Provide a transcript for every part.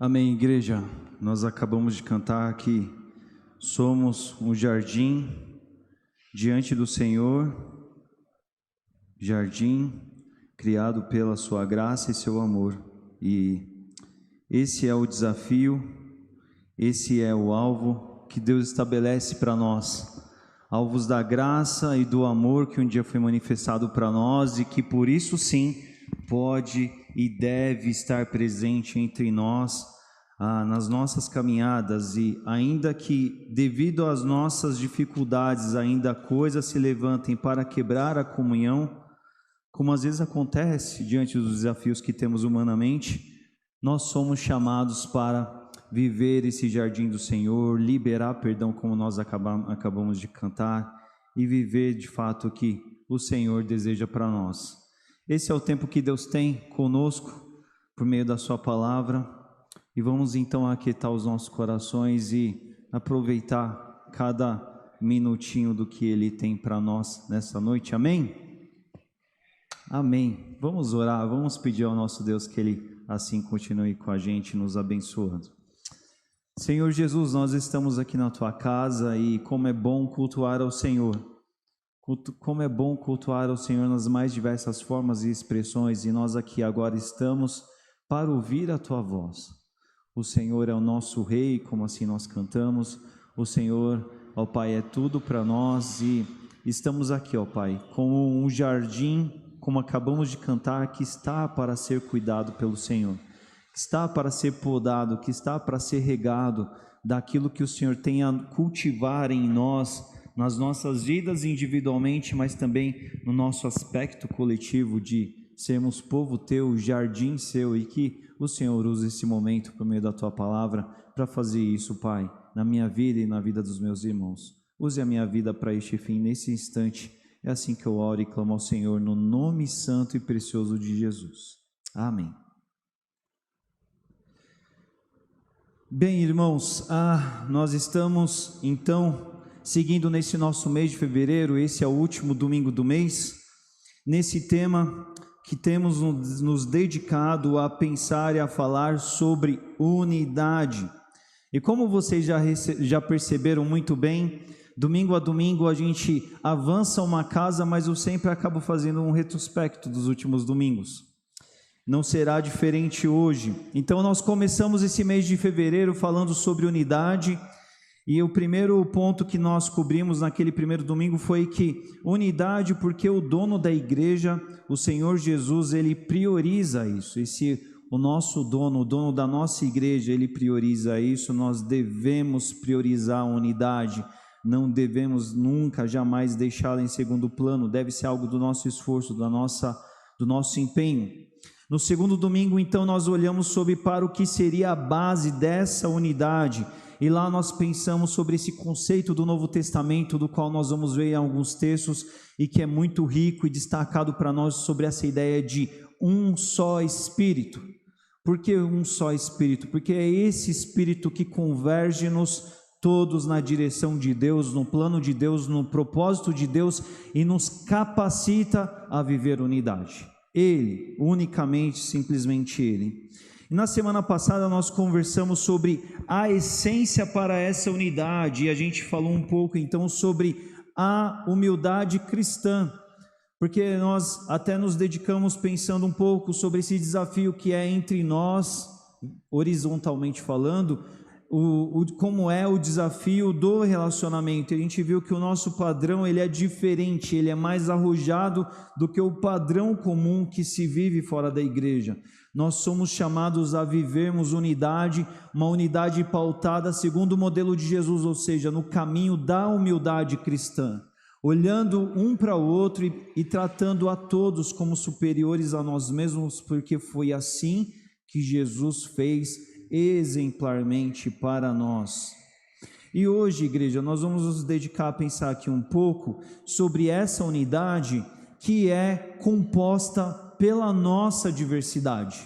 Amém, igreja. Nós acabamos de cantar que somos um jardim diante do Senhor, jardim criado pela sua graça e seu amor. E esse é o desafio, esse é o alvo que Deus estabelece para nós. Alvos da graça e do amor que um dia foi manifestado para nós e que por isso sim pode e deve estar presente entre nós nas nossas caminhadas. E ainda que devido às nossas dificuldades ainda coisas se levantem para quebrar a comunhão, como às vezes acontece diante dos desafios que temos humanamente, nós somos chamados para viver esse jardim do Senhor, liberar perdão como nós acabamos de cantar e viver de fato o que o Senhor deseja para nós. Esse é o tempo que Deus tem conosco por meio da sua palavra e vamos então aquietar os nossos corações e aproveitar cada minutinho do que Ele tem para nós nessa noite, amém? Amém. Vamos orar, vamos pedir ao nosso Deus que Ele assim continue com a gente, nos abençoando. Senhor Jesus, nós estamos aqui na Tua casa e como é bom cultuar ao Senhor. Como é bom cultuar ao Senhor nas mais diversas formas e expressões, e nós aqui agora estamos para ouvir a Tua voz. O Senhor é o nosso Rei, como assim nós cantamos. O Senhor, ó Pai, é tudo para nós e estamos aqui, ó Pai, como um jardim, como acabamos de cantar, que está para ser cuidado pelo Senhor, que está para ser podado, que está para ser regado daquilo que o Senhor tem a cultivar em nós, nas nossas vidas individualmente, mas também no nosso aspecto coletivo de sermos povo Teu, jardim Seu, e que o Senhor use esse momento por meio da Tua palavra para fazer isso, Pai, na minha vida e na vida dos meus irmãos. Use a minha vida para este fim, nesse instante. É assim que eu oro e clamo ao Senhor, no nome santo e precioso de Jesus. Amém. Bem, irmãos, nós estamos então seguindo nesse nosso mês de fevereiro. Esse é o último domingo do mês, nesse tema que temos nos dedicado a pensar e a falar sobre unidade. E como vocês já perceberam muito bem, domingo a domingo a gente avança uma casa, mas eu sempre acabo fazendo um retrospecto dos últimos domingos. Não será diferente hoje. Então nós começamos esse mês de fevereiro falando sobre unidade, e o primeiro ponto que nós cobrimos naquele primeiro domingo foi que unidade, porque o dono da igreja, o Senhor Jesus, ele prioriza isso. E se o nosso dono, o dono da nossa igreja, ele prioriza isso, nós devemos priorizar a unidade. Não devemos nunca, jamais deixá-la em segundo plano. Deve ser algo do nosso esforço, do nosso empenho. No segundo domingo, então, nós olhamos para o que seria a base dessa unidade. E lá nós pensamos sobre esse conceito do Novo Testamento, do qual nós vamos ver em alguns textos, e que é muito rico e destacado para nós sobre essa ideia de um só Espírito. Por que um só Espírito? Porque é esse Espírito que converge-nos todos na direção de Deus, no plano de Deus, no propósito de Deus, e nos capacita a viver unidade. Ele, unicamente, simplesmente Ele. E na semana passada nós conversamos sobre a essência para essa unidade, e a gente falou um pouco então sobre a humildade cristã, porque nós até nos dedicamos pensando um pouco sobre esse desafio que é entre nós, horizontalmente falando, como é o desafio do relacionamento. A gente viu que o nosso padrão ele é diferente, ele é mais arrojado do que o padrão comum que se vive fora da igreja. Nós somos chamados a vivermos unidade, uma unidade pautada segundo o modelo de Jesus, ou seja, no caminho da humildade cristã, olhando um para o outro e tratando a todos como superiores a nós mesmos, porque foi assim que Jesus fez exemplarmente para nós. E hoje, igreja, nós vamos nos dedicar a pensar aqui um pouco sobre essa unidade que é composta pela nossa diversidade,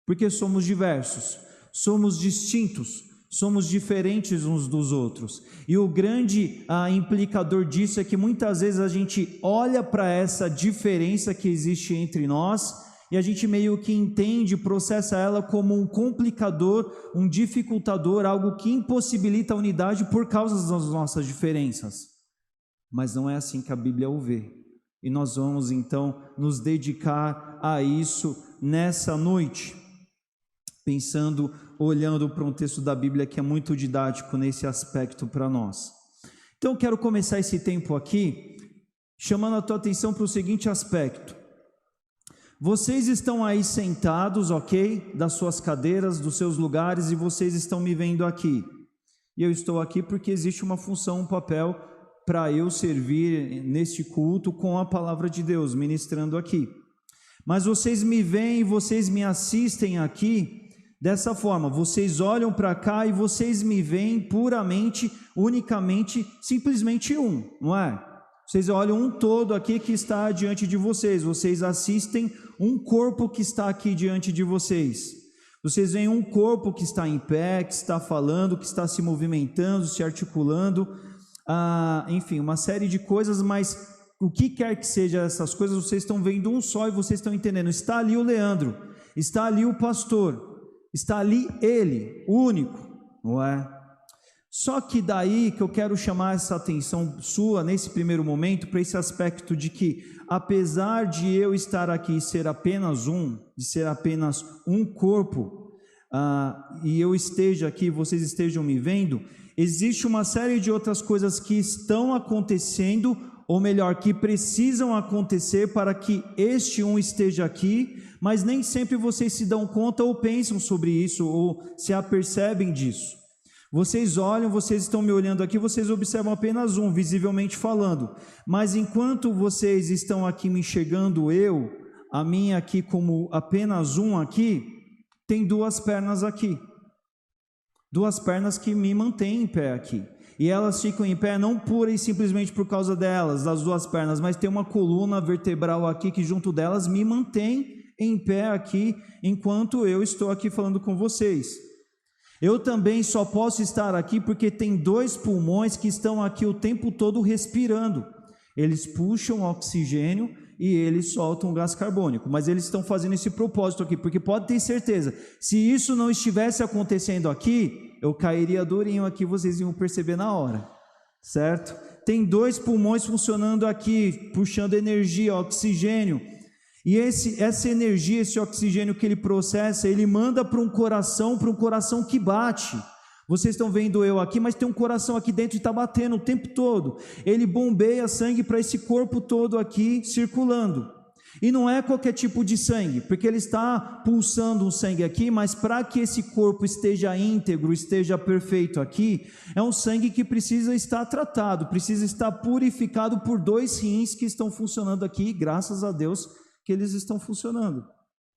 porque somos diversos, somos distintos, somos diferentes uns dos outros, e o grande implicador disso é que muitas vezes a gente olha para essa diferença que existe entre nós e a gente meio que entende, processa ela como um complicador, um dificultador, algo que impossibilita a unidade por causa das nossas diferenças. Mas não é assim que a Bíblia o vê. E nós vamos então nos dedicar a isso nessa noite, pensando, olhando para um texto da Bíblia que é muito didático nesse aspecto para nós. Então eu quero começar esse tempo aqui, chamando a tua atenção para o seguinte aspecto. Vocês estão aí sentados, ok? Das suas cadeiras, dos seus lugares, e vocês estão me vendo aqui. E eu estou aqui porque existe uma função, um papel para eu servir neste culto com a palavra de Deus, ministrando aqui. Mas vocês me veem, vocês me assistem aqui dessa forma, vocês olham para cá e vocês me veem puramente, unicamente, simplesmente um, não é? Vocês olham um todo aqui que está diante de vocês, vocês assistem um corpo que está aqui diante de vocês. Vocês veem um corpo que está em pé, que está falando, que está se movimentando, se articulando, enfim, uma série de coisas, mas o que quer que seja essas coisas, vocês estão vendo um só e vocês estão entendendo. Está ali o Leandro, está ali o pastor, está ali ele, o único, não é? Só que daí que eu quero chamar essa atenção sua nesse primeiro momento para esse aspecto de que, apesar de eu estar aqui e ser apenas um, de ser apenas um corpo, e eu esteja aqui, vocês estejam me vendo, existe uma série de outras coisas que estão acontecendo, ou melhor, que precisam acontecer para que este um esteja aqui, mas nem sempre vocês se dão conta ou pensam sobre isso, ou se apercebem disso. Vocês olham, vocês estão me olhando aqui, vocês observam apenas um, visivelmente falando, mas enquanto vocês estão aqui me enxergando a mim aqui como apenas um aqui, tem duas pernas aqui. Duas pernas que me mantêm em pé aqui, e elas ficam em pé não pura e simplesmente por causa delas, das duas pernas, mas tem uma coluna vertebral aqui que junto delas me mantém em pé aqui, enquanto eu estou aqui falando com vocês. Eu também só posso estar aqui porque tem dois pulmões que estão aqui o tempo todo respirando, eles puxam oxigênio e eles soltam gás carbônico, mas eles estão fazendo esse propósito aqui, porque pode ter certeza, se isso não estivesse acontecendo aqui, eu cairia durinho aqui, vocês iam perceber na hora, certo? Tem dois pulmões funcionando aqui, puxando energia, oxigênio, e essa energia, esse oxigênio que ele processa, ele manda para um coração que bate. Vocês estão vendo eu aqui, mas tem um coração aqui dentro e está batendo o tempo todo. Ele bombeia sangue para esse corpo todo aqui circulando. E não é qualquer tipo de sangue, porque ele está pulsando um sangue aqui, mas para que esse corpo esteja íntegro, esteja perfeito aqui, é um sangue que precisa estar tratado, precisa estar purificado por dois rins que estão funcionando aqui, graças a Deus que eles estão funcionando.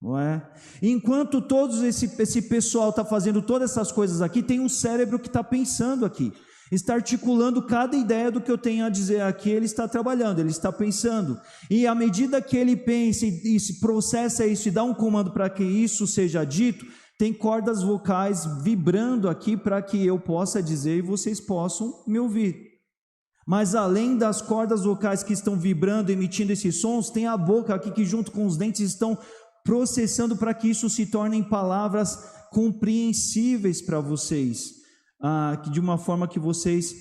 Não é? Enquanto todo esse pessoal está fazendo todas essas coisas aqui, tem um cérebro que está pensando aqui, está articulando cada ideia do que eu tenho a dizer aqui, ele está trabalhando, ele está pensando, e à medida que ele pensa e se processa isso e dá um comando para que isso seja dito, tem cordas vocais vibrando aqui para que eu possa dizer e vocês possam me ouvir. Mas além das cordas vocais que estão vibrando, emitindo esses sons, tem a boca aqui que junto com os dentes estão processando para que isso se torne palavras compreensíveis para vocês, de uma forma que vocês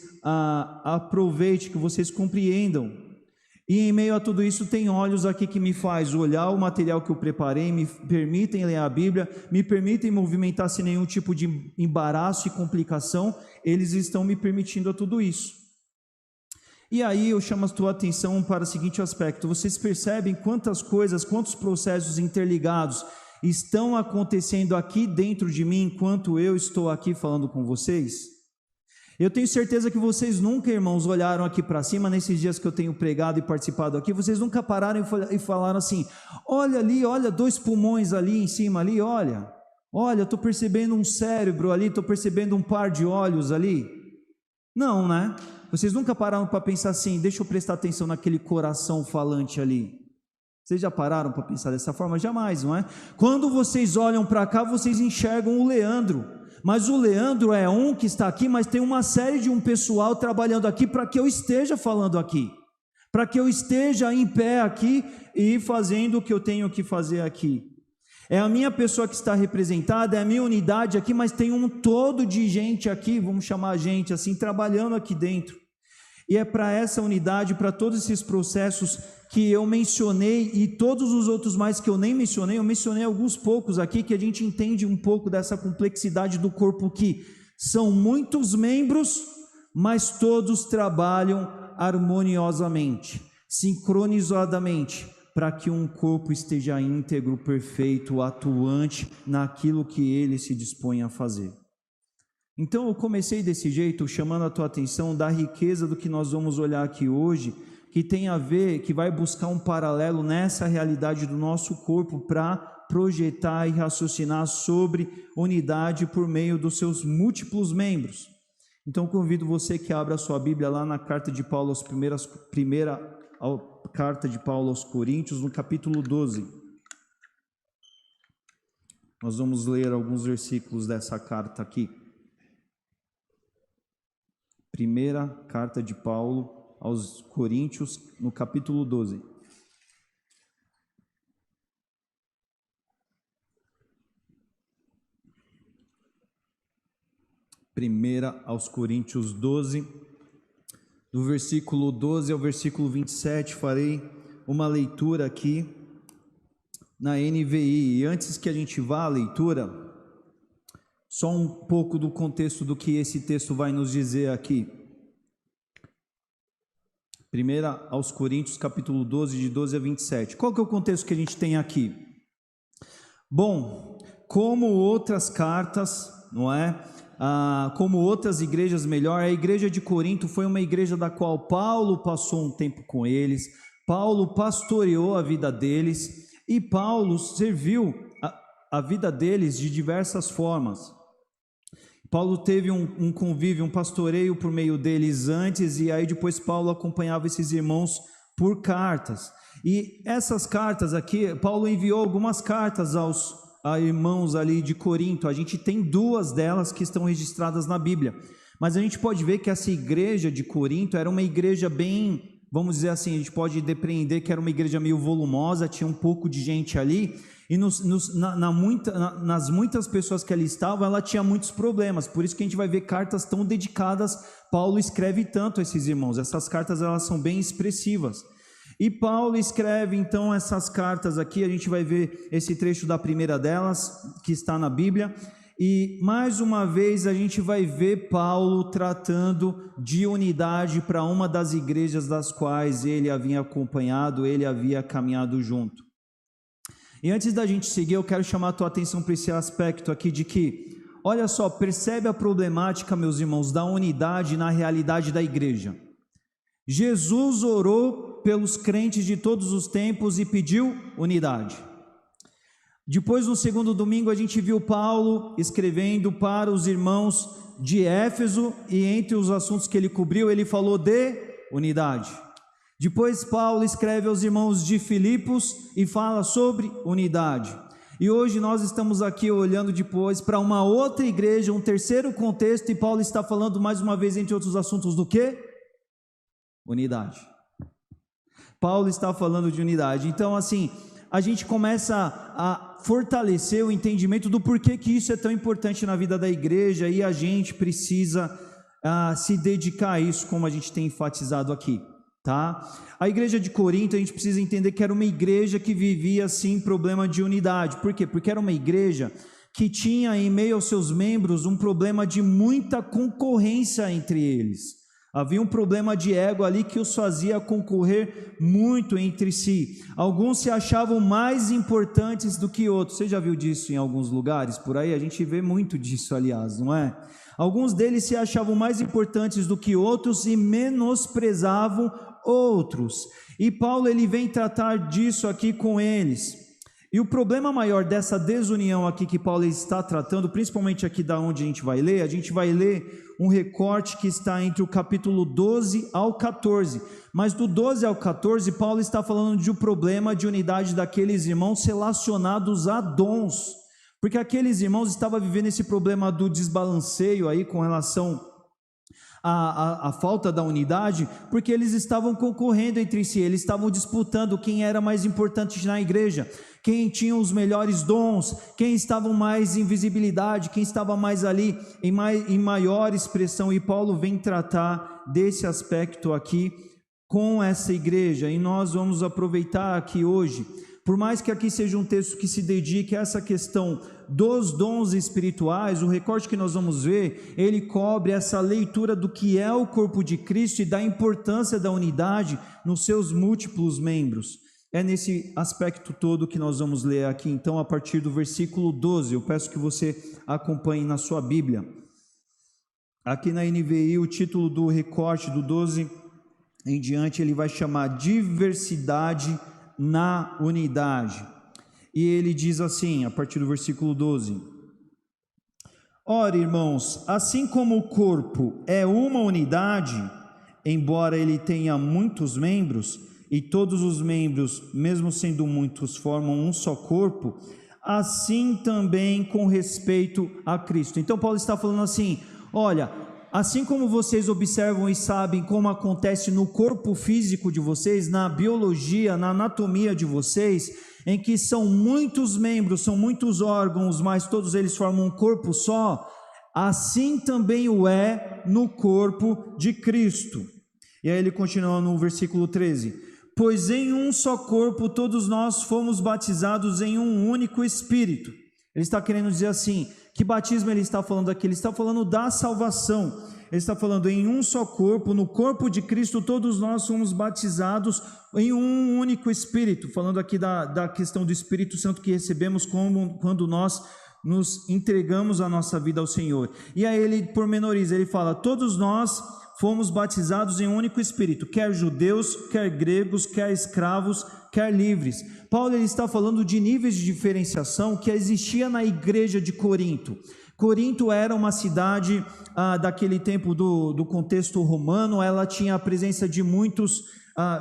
aproveitem, que vocês compreendam. E em meio a tudo isso tem olhos aqui que me faz olhar o material que eu preparei, me permitem ler a Bíblia, me permitem movimentar sem nenhum tipo de embaraço e complicação, eles estão me permitindo a tudo isso. E aí eu chamo a tua atenção para o seguinte aspecto, vocês percebem quantas coisas, quantos processos interligados estão acontecendo aqui dentro de mim, enquanto eu estou aqui falando com vocês? Eu tenho certeza que vocês nunca, irmãos, olharam aqui para cima, nesses dias que eu tenho pregado e participado aqui, vocês nunca pararam e falaram assim, olha ali, olha dois pulmões ali em cima, ali, olha, estou percebendo um cérebro ali, estou percebendo um par de olhos ali. Não, né? Vocês nunca pararam para pensar assim, deixa eu prestar atenção naquele coração falante ali. Vocês já pararam para pensar dessa forma? Jamais, não é? Quando vocês olham para cá, vocês enxergam o Leandro. Mas o Leandro é um que está aqui, mas tem uma série de um pessoal trabalhando aqui para que eu esteja falando aqui. para que eu esteja em pé aqui e fazendo o que eu tenho que fazer aqui. É a minha pessoa que está representada, é a minha unidade aqui, mas tem um todo de gente aqui, vamos chamar a gente assim, trabalhando aqui dentro. E é para essa unidade, para todos esses processos que eu mencionei e todos os outros mais que eu nem mencionei, eu mencionei alguns poucos aqui, que a gente entende um pouco dessa complexidade do corpo, que são muitos membros, mas todos trabalham harmoniosamente, sincronizadamente, para que um corpo esteja íntegro, perfeito, atuante naquilo que ele se dispõe a fazer. Então eu comecei desse jeito, chamando a tua atenção da riqueza do que nós vamos olhar aqui hoje, que tem a ver, que vai buscar um paralelo nessa realidade do nosso corpo para projetar e raciocinar sobre unidade por meio dos seus múltiplos membros. Então convido você que abra a sua Bíblia lá na carta de Paulo, carta de Paulo aos Coríntios, no capítulo 12. Nós vamos ler alguns versículos dessa carta aqui. Primeira carta de Paulo aos Coríntios, no capítulo 12. Primeira aos Coríntios 12, do versículo 12 ao versículo 27, farei uma leitura aqui na NVI. E antes que a gente vá à leitura, só um pouco do contexto do que esse texto vai nos dizer aqui. Primeira aos Coríntios, capítulo 12, de 12 a 27. Qual que é o contexto que a gente tem aqui? Bom, como outras cartas, não é? Como outras igrejas melhor, a igreja de Corinto foi uma igreja da qual Paulo passou um tempo com eles, Paulo pastoreou a vida deles, e Paulo serviu a vida deles de diversas formas. Paulo teve um convívio, um pastoreio por meio deles antes, e aí depois Paulo acompanhava esses irmãos por cartas. E essas cartas aqui, Paulo enviou algumas cartas a irmãos ali de Corinto. A gente tem duas delas que estão registradas na Bíblia. Mas a gente pode ver que essa igreja de Corinto era uma igreja bem, vamos dizer assim, a gente pode depreender que era uma igreja meio volumosa, tinha um pouco de gente ali. E nas muitas pessoas que ali estavam, ela tinha muitos problemas, por isso que a gente vai ver cartas tão dedicadas. Paulo escreve tanto a esses irmãos, essas cartas elas são bem expressivas, e Paulo escreve então essas cartas aqui. A gente vai ver esse trecho da primeira delas, que está na Bíblia, e mais uma vez a gente vai ver Paulo tratando de unidade para uma das igrejas das quais ele havia acompanhado, ele havia caminhado junto. E antes da gente seguir, eu quero chamar a tua atenção para esse aspecto aqui de que, olha só, percebe a problemática, meus irmãos, da unidade na realidade da igreja. Jesus orou pelos crentes de todos os tempos e pediu unidade. Depois, no segundo domingo, a gente viu Paulo escrevendo para os irmãos de Éfeso, e entre os assuntos que ele cobriu, ele falou de unidade. Depois Paulo escreve aos irmãos de Filipos e fala sobre unidade. E hoje nós estamos aqui olhando depois para uma outra igreja, um terceiro contexto, e Paulo está falando mais uma vez, entre outros assuntos, do quê? Unidade. Paulo está falando de unidade. Então, assim, a gente começa a fortalecer o entendimento do porquê que isso é tão importante na vida da igreja, e a gente precisa se dedicar a isso, como a gente tem enfatizado aqui. Tá? A igreja de Corinto, a gente precisa entender que era uma igreja que vivia sim problema de unidade. Por quê? Porque era uma igreja que tinha em meio aos seus membros um problema de muita concorrência entre eles. Havia um problema de ego ali que os fazia concorrer muito entre si. Alguns se achavam mais importantes do que outros. Você já viu disso em alguns lugares por aí? A gente vê muito disso, aliás, não é? Alguns deles se achavam mais importantes do que outros e menosprezavam outros. E Paulo ele vem tratar disso aqui com eles. E o problema maior dessa desunião aqui que Paulo está tratando, principalmente aqui da onde a gente vai ler um recorte que está entre o capítulo 12 ao 14. Mas do 12 ao 14, Paulo está falando de um problema de unidade daqueles irmãos relacionados a dons. Porque aqueles irmãos estavam vivendo esse problema do desbalanceio aí com relação a falta da unidade, porque eles estavam concorrendo entre si, eles estavam disputando quem era mais importante na igreja, quem tinha os melhores dons, quem estava mais em visibilidade, quem estava mais ali em maior expressão, e Paulo vem tratar desse aspecto aqui com essa igreja, e nós vamos aproveitar aqui hoje, por mais que aqui seja um texto que se dedique a essa questão dos dons espirituais, o recorte que nós vamos ver, ele cobre essa leitura do que é o corpo de Cristo e da importância da unidade nos seus múltiplos membros. É nesse aspecto todo que nós vamos ler aqui, então, a partir do versículo 12. Eu peço que você acompanhe na sua Bíblia. Aqui na NVI, o título do recorte do 12 em diante, ele vai chamar diversidade na unidade. E ele diz assim, a partir do versículo 12: Ora, irmãos, assim como o corpo é uma unidade, embora ele tenha muitos membros, e todos os membros, mesmo sendo muitos, formam um só corpo, assim também com respeito a Cristo. Então Paulo está falando assim, olha, assim como vocês observam e sabem como acontece no corpo físico de vocês, na biologia, na anatomia de vocês, em que são muitos membros, são muitos órgãos, mas todos eles formam um corpo só, assim também o é no corpo de Cristo. E aí ele continua no versículo 13: Pois em um só corpo todos nós fomos batizados em um único Espírito. Ele está querendo dizer assim, que batismo ele está falando aqui? Ele está falando da salvação. Ele está falando em um só corpo, no corpo de Cristo todos nós fomos batizados em um único Espírito. Falando aqui da questão do Espírito Santo que recebemos quando nós nos entregamos a nossa vida ao Senhor. E aí ele pormenoriza, ele fala, todos nós fomos batizados em um único Espírito, quer judeus, quer gregos, quer escravos, quer livres. Paulo ele está falando de níveis de diferenciação que existia na igreja de Corinto. Corinto era uma cidade daquele tempo do contexto romano, ela tinha a presença de muitos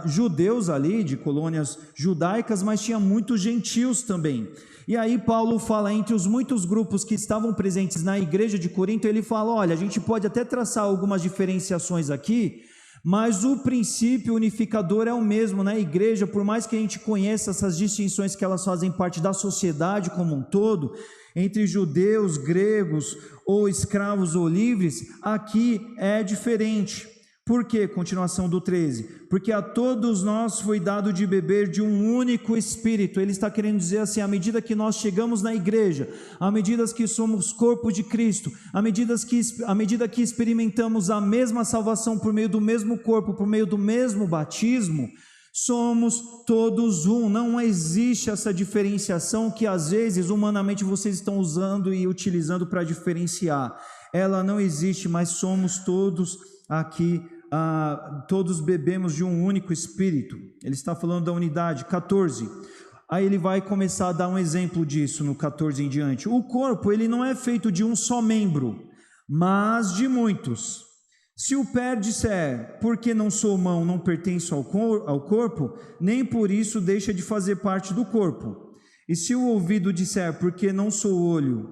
judeus ali, de colônias judaicas, mas tinha muitos gentios também. E aí Paulo fala, entre os muitos grupos que estavam presentes na igreja de Corinto, ele fala, olha, a gente pode até traçar algumas diferenciações aqui, mas o princípio unificador é o mesmo na igreja, por mais que a gente conheça essas distinções que elas fazem parte da sociedade como um todo, entre judeus, gregos, ou escravos ou livres, aqui é diferente. Por quê? Continuação do 13. Porque a todos nós foi dado de beber de um único Espírito. Ele está querendo dizer assim, à medida que nós chegamos na igreja, à medida que somos corpo de Cristo, à medida que experimentamos a mesma salvação por meio do mesmo corpo, por meio do mesmo batismo, somos todos um. Não existe essa diferenciação que às vezes humanamente vocês estão usando e utilizando para diferenciar. Ela não existe, mas somos todos aqui. Todos bebemos de um único Espírito. Ele está falando da unidade. 14. Aí ele vai começar a dar um exemplo disso no 14 em diante. O corpo, ele não é feito de um só membro, mas de muitos. Se o pé disser, porque não sou mão, não pertenço ao corpo, nem por isso deixa de fazer parte do corpo. E se o ouvido disser, porque não sou olho,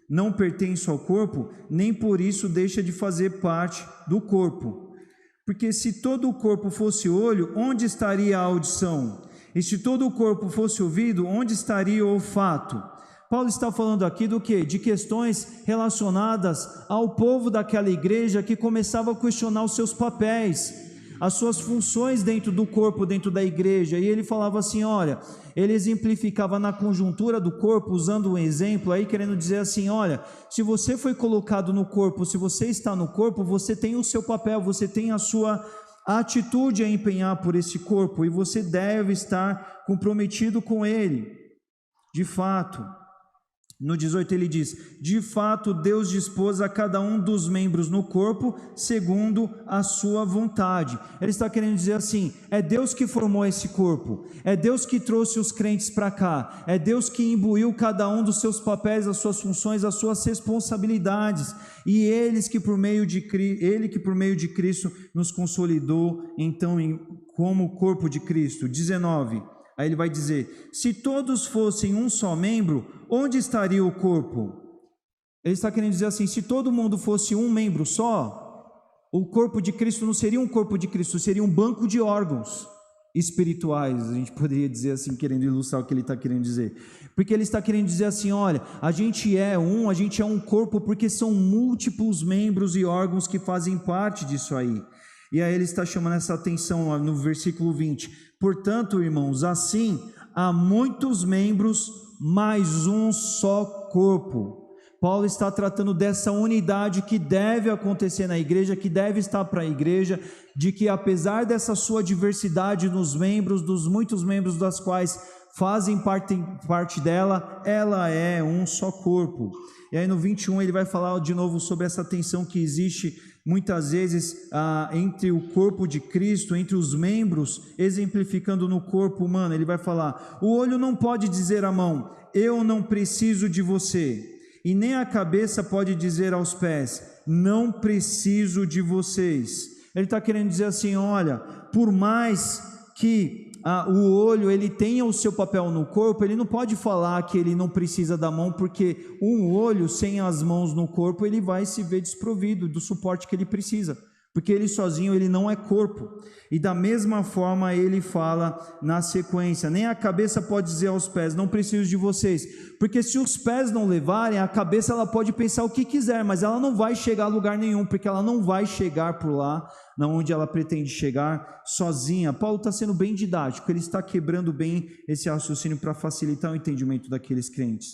não pertenço ao corpo, nem por isso deixa de fazer parte do corpo. Porque se todo o corpo fosse olho, onde estaria a audição? E se todo o corpo fosse ouvido, onde estaria o olfato? Paulo está falando aqui do quê? De questões relacionadas ao povo daquela igreja que começava a questionar os seus papéis, as suas funções dentro do corpo, dentro da igreja. E ele falava assim, olha, ele exemplificava na conjuntura do corpo, usando um exemplo aí, querendo dizer assim, olha, se você foi colocado no corpo, se você está no corpo, você tem o seu papel, você tem a sua atitude a empenhar por esse corpo, e você deve estar comprometido com ele, de fato. No 18 ele diz, de fato Deus dispôs a cada um dos membros no corpo segundo a sua vontade. Ele está querendo dizer assim, é Deus que formou esse corpo, é Deus que trouxe os crentes para cá, é Deus que imbuiu cada um dos seus papéis, as suas funções, as suas responsabilidades, e Ele que por meio de Cristo nos consolidou então como corpo de Cristo. 19. Aí ele vai dizer, se todos fossem um só membro, onde estaria o corpo? Ele está querendo dizer assim, se todo mundo fosse um membro só, o corpo de Cristo não seria um corpo de Cristo, seria um banco de órgãos espirituais, a gente poderia dizer assim, querendo ilustrar o que ele está querendo dizer, porque ele está querendo dizer assim, olha, a gente é um corpo porque são múltiplos membros e órgãos que fazem parte disso aí. E aí ele está chamando essa atenção no versículo 20, portanto, irmãos, assim, há muitos membros, mas um só corpo. Paulo está tratando dessa unidade que deve acontecer na igreja, que deve estar para a igreja, de que apesar dessa sua diversidade nos membros, dos muitos membros das quais fazem parte dela, ela é um só corpo. E aí no 21 ele vai falar de novo sobre essa tensão que existe muitas vezes entre o corpo de Cristo, entre os membros, exemplificando no corpo humano. Ele vai falar, o olho não pode dizer à mão, eu não preciso de você. E nem a cabeça pode dizer aos pés, não preciso de vocês. Ele está querendo dizer assim, olha, por mais que o olho ele tenha o seu papel no corpo, ele não pode falar que ele não precisa da mão, porque um olho sem as mãos no corpo, ele vai se ver desprovido do suporte que ele precisa, porque ele sozinho ele não é corpo. E da mesma forma ele fala na sequência, nem a cabeça pode dizer aos pés, não preciso de vocês, porque se os pés não levarem, a cabeça ela pode pensar o que quiser, mas ela não vai chegar a lugar nenhum, porque ela não vai chegar por lá, na onde ela pretende chegar sozinha. Paulo está sendo bem didático, ele está quebrando bem esse raciocínio para facilitar o entendimento daqueles crentes.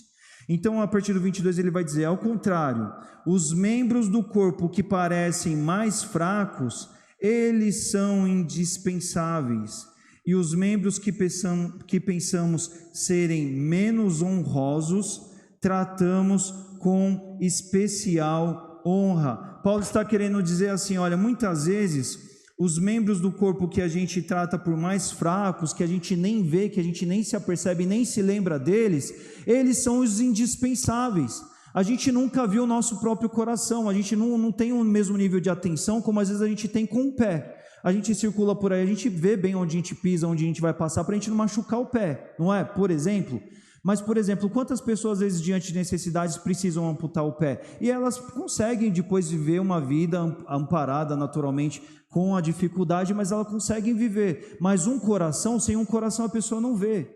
Então, a partir do 22 ele vai dizer, ao contrário, os membros do corpo que parecem mais fracos, eles são indispensáveis, e os membros que pensamos serem menos honrosos, tratamos com especial honra. Paulo está querendo dizer assim, olha, muitas vezes os membros do corpo que a gente trata por mais fracos, que a gente nem vê, que a gente nem se apercebe, nem se lembra deles, eles são os indispensáveis. A gente nunca viu o nosso próprio coração, a gente não tem o mesmo nível de atenção como às vezes a gente tem com o pé. A gente circula por aí, a gente vê bem onde a gente pisa, onde a gente vai passar, para a gente não machucar o pé, não é? Por exemplo... Mas, por exemplo, quantas pessoas, às vezes, diante de necessidades, precisam amputar o pé? E elas conseguem depois viver uma vida amparada, naturalmente, com a dificuldade, mas elas conseguem viver. Mas um coração, sem um coração, a pessoa não vê.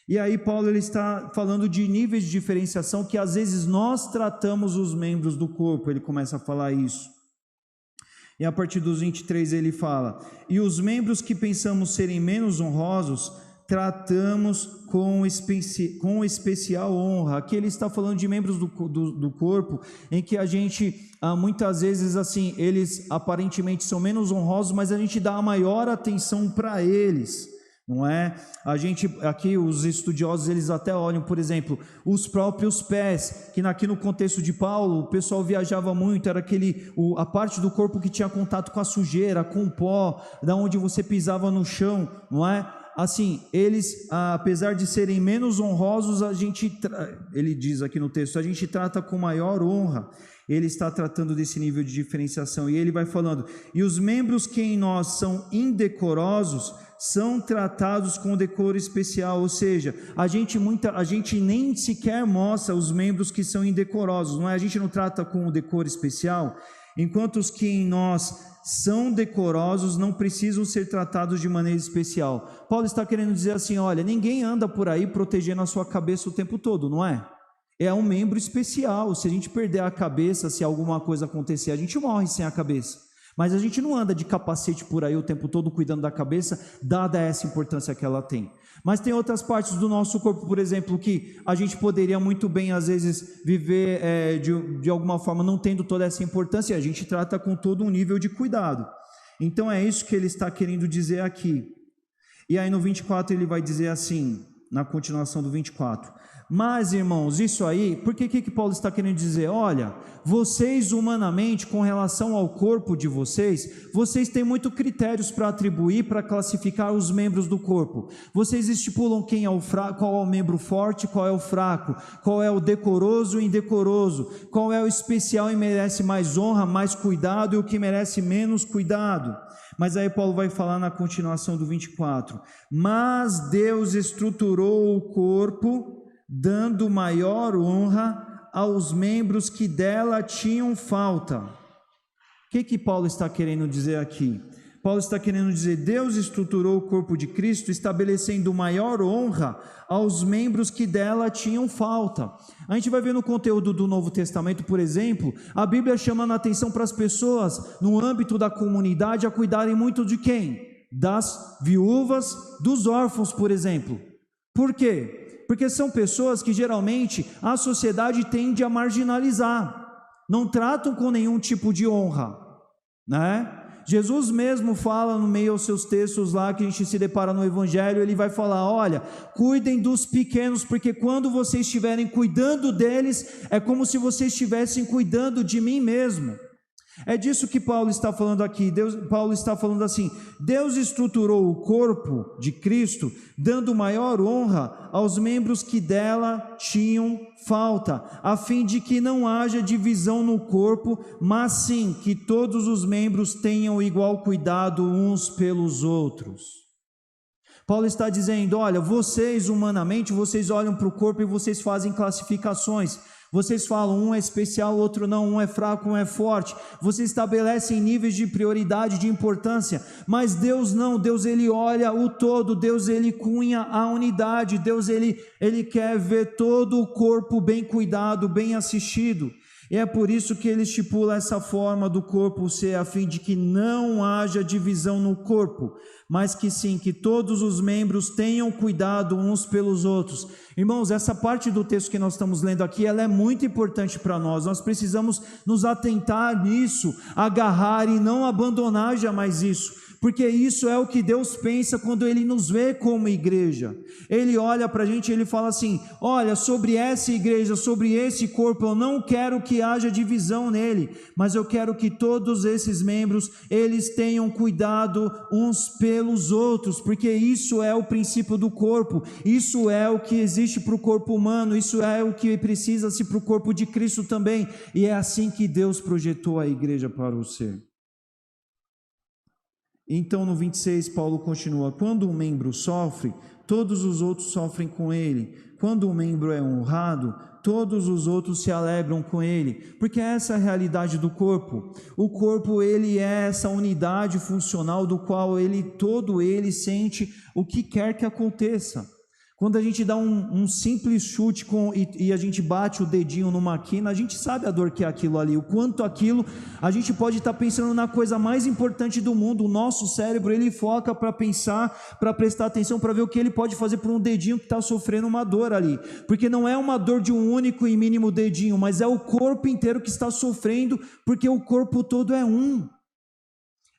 E aí Paulo ele está falando de níveis de diferenciação que, às vezes, nós tratamos os membros do corpo. Ele começa a falar isso. E a partir dos 23 ele fala, e os membros que pensamos serem menos honrosos, tratamos com especial honra. Aqui ele está falando de membros do corpo, em que a gente, muitas vezes, assim, eles aparentemente são menos honrosos, mas a gente dá a maior atenção para eles, não é? A gente, aqui os estudiosos, eles até olham, por exemplo, os próprios pés, que aqui no contexto de Paulo, o pessoal viajava muito, era a parte do corpo que tinha contato com a sujeira, com o pó, da onde você pisava no chão, não é? Assim, eles, apesar de serem menos honrosos, ele diz aqui no texto, a gente trata com maior honra. Ele está tratando desse nível de diferenciação, e ele vai falando, e os membros que em nós são indecorosos, são tratados com decoro especial, ou seja, a gente nem sequer mostra os membros que são indecorosos, não é? A gente não trata com o decoro especial, enquanto os que em nós são decorosos não precisam ser tratados de maneira especial. Paulo está querendo dizer assim, olha, ninguém anda por aí protegendo a sua cabeça o tempo todo, não é? É um membro especial. Se a gente perder a cabeça, se alguma coisa acontecer, a gente morre sem a cabeça. Mas a gente não anda de capacete por aí o tempo todo cuidando da cabeça, dada essa importância que ela tem. Mas tem outras partes do nosso corpo, por exemplo, que a gente poderia muito bem, às vezes, viver de alguma forma não tendo toda essa importância, e a gente trata com todo um nível de cuidado. Então é isso que ele está querendo dizer aqui. E aí no 24 ele vai dizer assim, na continuação do 24, mas irmãos, isso aí, por que Paulo está querendo dizer? Olha, vocês humanamente, com relação ao corpo de vocês têm muito critérios para atribuir, para classificar os membros do corpo. Vocês estipulam quem é o fraco, qual é o membro forte, qual é o fraco, qual é o decoroso e indecoroso, qual é o especial e merece mais honra, mais cuidado, e o que merece menos cuidado. Mas aí Paulo vai falar na continuação do 24, mas Deus estruturou o corpo, dando maior honra aos membros que dela tinham falta. O que Paulo está querendo dizer aqui? Paulo está querendo dizer, Deus estruturou o corpo de Cristo, estabelecendo maior honra aos membros que dela tinham falta. A gente vai ver no conteúdo do Novo Testamento, por exemplo, a Bíblia chamando a atenção para as pessoas, no âmbito da comunidade, a cuidarem muito de quem? Das viúvas, dos órfãos, por exemplo. Por quê? Porque são pessoas que geralmente a sociedade tende a marginalizar, não tratam com nenhum tipo de honra, né? Jesus mesmo fala no meio aos seus textos lá que a gente se depara no Evangelho, ele vai falar, olha, cuidem dos pequenos, porque quando vocês estiverem cuidando deles, é como se vocês estivessem cuidando de mim mesmo. É disso que Paulo está falando aqui. Paulo está falando assim, Deus estruturou o corpo de Cristo, dando maior honra aos membros que dela tinham falta, a fim de que não haja divisão no corpo, mas sim que todos os membros tenham igual cuidado uns pelos outros. Paulo está dizendo, olha, vocês humanamente, vocês olham para o corpo e vocês fazem classificações. Vocês falam, um é especial, outro não, um é fraco, um é forte. Vocês estabelecem níveis de prioridade, de importância, mas Deus não, Deus ele olha o todo, Deus ele cunha a unidade, Deus ele quer ver todo o corpo bem cuidado, bem assistido. E é por isso que ele estipula essa forma do corpo ser, a fim de que não haja divisão no corpo, mas que sim, que todos os membros tenham cuidado uns pelos outros. Irmãos, essa parte do texto que nós estamos lendo aqui, ela é muito importante para nós precisamos nos atentar nisso, agarrar e não abandonar jamais isso, porque isso é o que Deus pensa quando Ele nos vê como igreja. Ele olha para a gente e Ele fala assim, olha, sobre essa igreja, sobre esse corpo, eu não quero que haja divisão nele, mas eu quero que todos esses membros, eles tenham cuidado uns pelos outros, porque isso é o princípio do corpo, isso é o que existe para o corpo humano, isso é o que precisa-se para o corpo de Cristo também, e é assim que Deus projetou a igreja para o ser. Então no 26 Paulo continua, quando um membro sofre, todos os outros sofrem com ele, quando um membro é honrado, todos os outros se alegram com ele, porque essa é a realidade do corpo. O corpo ele é essa unidade funcional do qual todo ele sente o que quer que aconteça. Quando a gente dá um simples chute e a gente bate o dedinho numa quina, a gente sabe a dor que é aquilo ali, o quanto aquilo, a gente pode estar pensando na coisa mais importante do mundo. O nosso cérebro, ele foca para pensar, para prestar atenção, para ver o que ele pode fazer por um dedinho que está sofrendo uma dor ali, porque não é uma dor de um único e mínimo dedinho, mas é o corpo inteiro que está sofrendo, porque o corpo todo é um.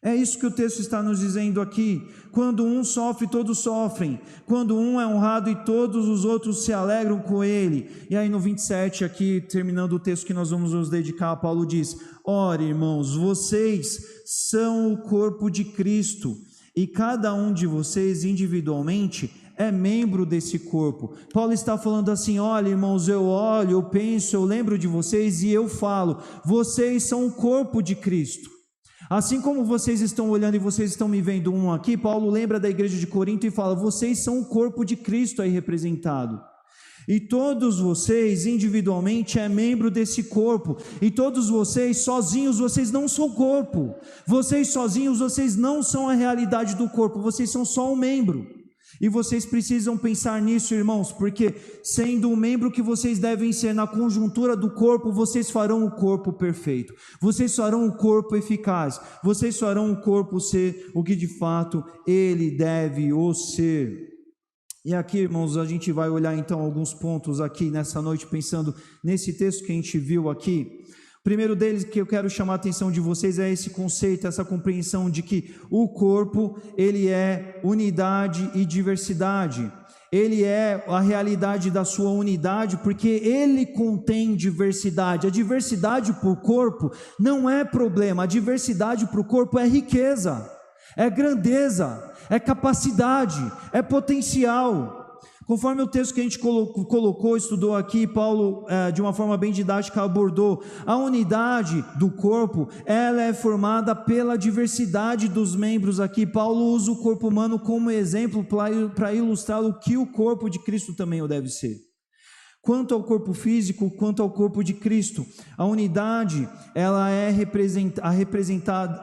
É isso que o texto está nos dizendo aqui. Quando um sofre, todos sofrem. Quando um é honrado e todos os outros se alegram com ele. E aí no 27 aqui, terminando o texto que nós vamos nos dedicar, Paulo diz, ora irmãos, vocês são o corpo de Cristo, e cada um de vocês individualmente é membro desse corpo. Paulo está falando assim, olha irmãos, eu olho, eu penso, eu lembro de vocês e eu falo, vocês são o corpo de Cristo. Assim como vocês estão olhando e vocês estão me vendo um aqui, Paulo lembra da igreja de Corinto e fala, vocês são o corpo de Cristo aí representado. E todos vocês individualmente é membro desse corpo. E todos vocês sozinhos, vocês não são corpo. Vocês sozinhos, vocês não são a realidade do corpo. Vocês são só um membro. E vocês precisam pensar nisso, irmãos, porque sendo um membro que vocês devem ser na conjuntura do corpo, vocês farão o corpo perfeito, vocês farão o corpo eficaz, vocês farão o corpo ser o que de fato ele deve ser. E aqui, irmãos, a gente vai olhar então alguns pontos aqui nessa noite, pensando nesse texto que a gente viu aqui. O primeiro deles que eu quero chamar a atenção de vocês é esse conceito, essa compreensão de que o corpo, ele é unidade e diversidade. Ele é a realidade da sua unidade, porque ele contém diversidade. A diversidade para o corpo não é problema, a diversidade para o corpo é riqueza, é grandeza, é capacidade, é potencial. Conforme o texto que a gente colocou, estudou aqui, Paulo, de uma forma bem didática, abordou, a unidade do corpo, ela é formada pela diversidade dos membros aqui. Paulo usa o corpo humano como exemplo para ilustrar o que o corpo de Cristo também deve ser. Quanto ao corpo físico, quanto ao corpo de Cristo, a unidade, ela é a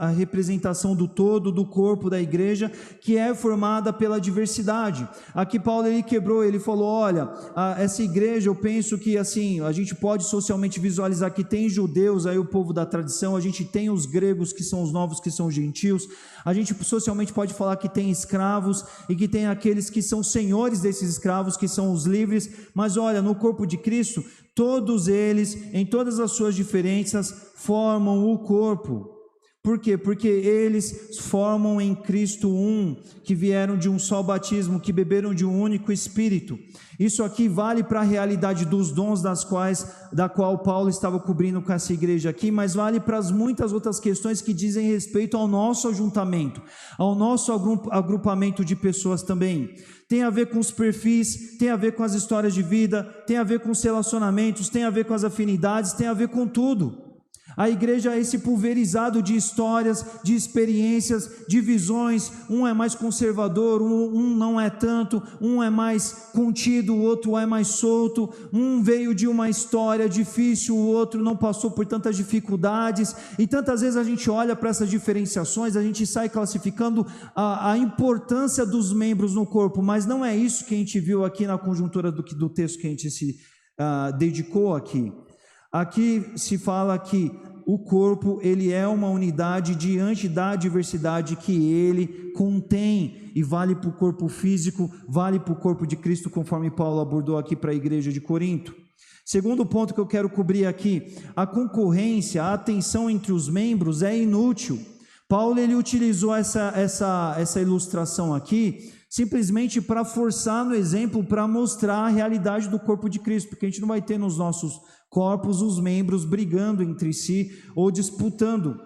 representação do todo do corpo da igreja, que é formada pela diversidade. Aqui Paulo ele quebrou, ele falou, olha, essa igreja, eu penso que assim, a gente pode socialmente visualizar que tem judeus, aí o povo da tradição, a gente tem os gregos, que são os novos, que são os gentios, a gente socialmente pode falar que tem escravos, e que tem aqueles que são senhores desses escravos, que são os livres, mas olha, no corpo de Cristo, todos eles, em todas as suas diferenças, formam o corpo. Por quê? Porque eles formam em Cristo um, que vieram de um só batismo, que beberam de um único Espírito. Isso aqui vale para a realidade dos dons da qual Paulo estava cobrindo com essa igreja aqui, mas vale para as muitas outras questões que dizem respeito ao nosso ajuntamento, ao nosso agrupamento de pessoas também. Tem a ver com os perfis, tem a ver com as histórias de vida, tem a ver com os relacionamentos, tem a ver com as afinidades, tem a ver com tudo. A igreja é esse pulverizado de histórias, de experiências, de visões. Um é mais conservador, um não é tanto, um é mais contido, o outro é mais solto. Um veio de uma história difícil, o outro não passou por tantas dificuldades. E tantas vezes a gente olha para essas diferenciações, a gente sai classificando a importância dos membros no corpo, mas não é isso que a gente viu aqui na conjuntura do texto que a gente se dedicou aqui. Aqui se fala que o corpo, ele é uma unidade diante da diversidade que ele contém, e vale para o corpo físico, vale para o corpo de Cristo, conforme Paulo abordou aqui para a igreja de Corinto. Segundo ponto que eu quero cobrir aqui, a concorrência, a tensão entre os membros é inútil. Paulo ele utilizou essa ilustração aqui, simplesmente para forçar no exemplo, para mostrar a realidade do corpo de Cristo, porque a gente não vai ter nos nossos corpos os membros brigando entre si ou disputando,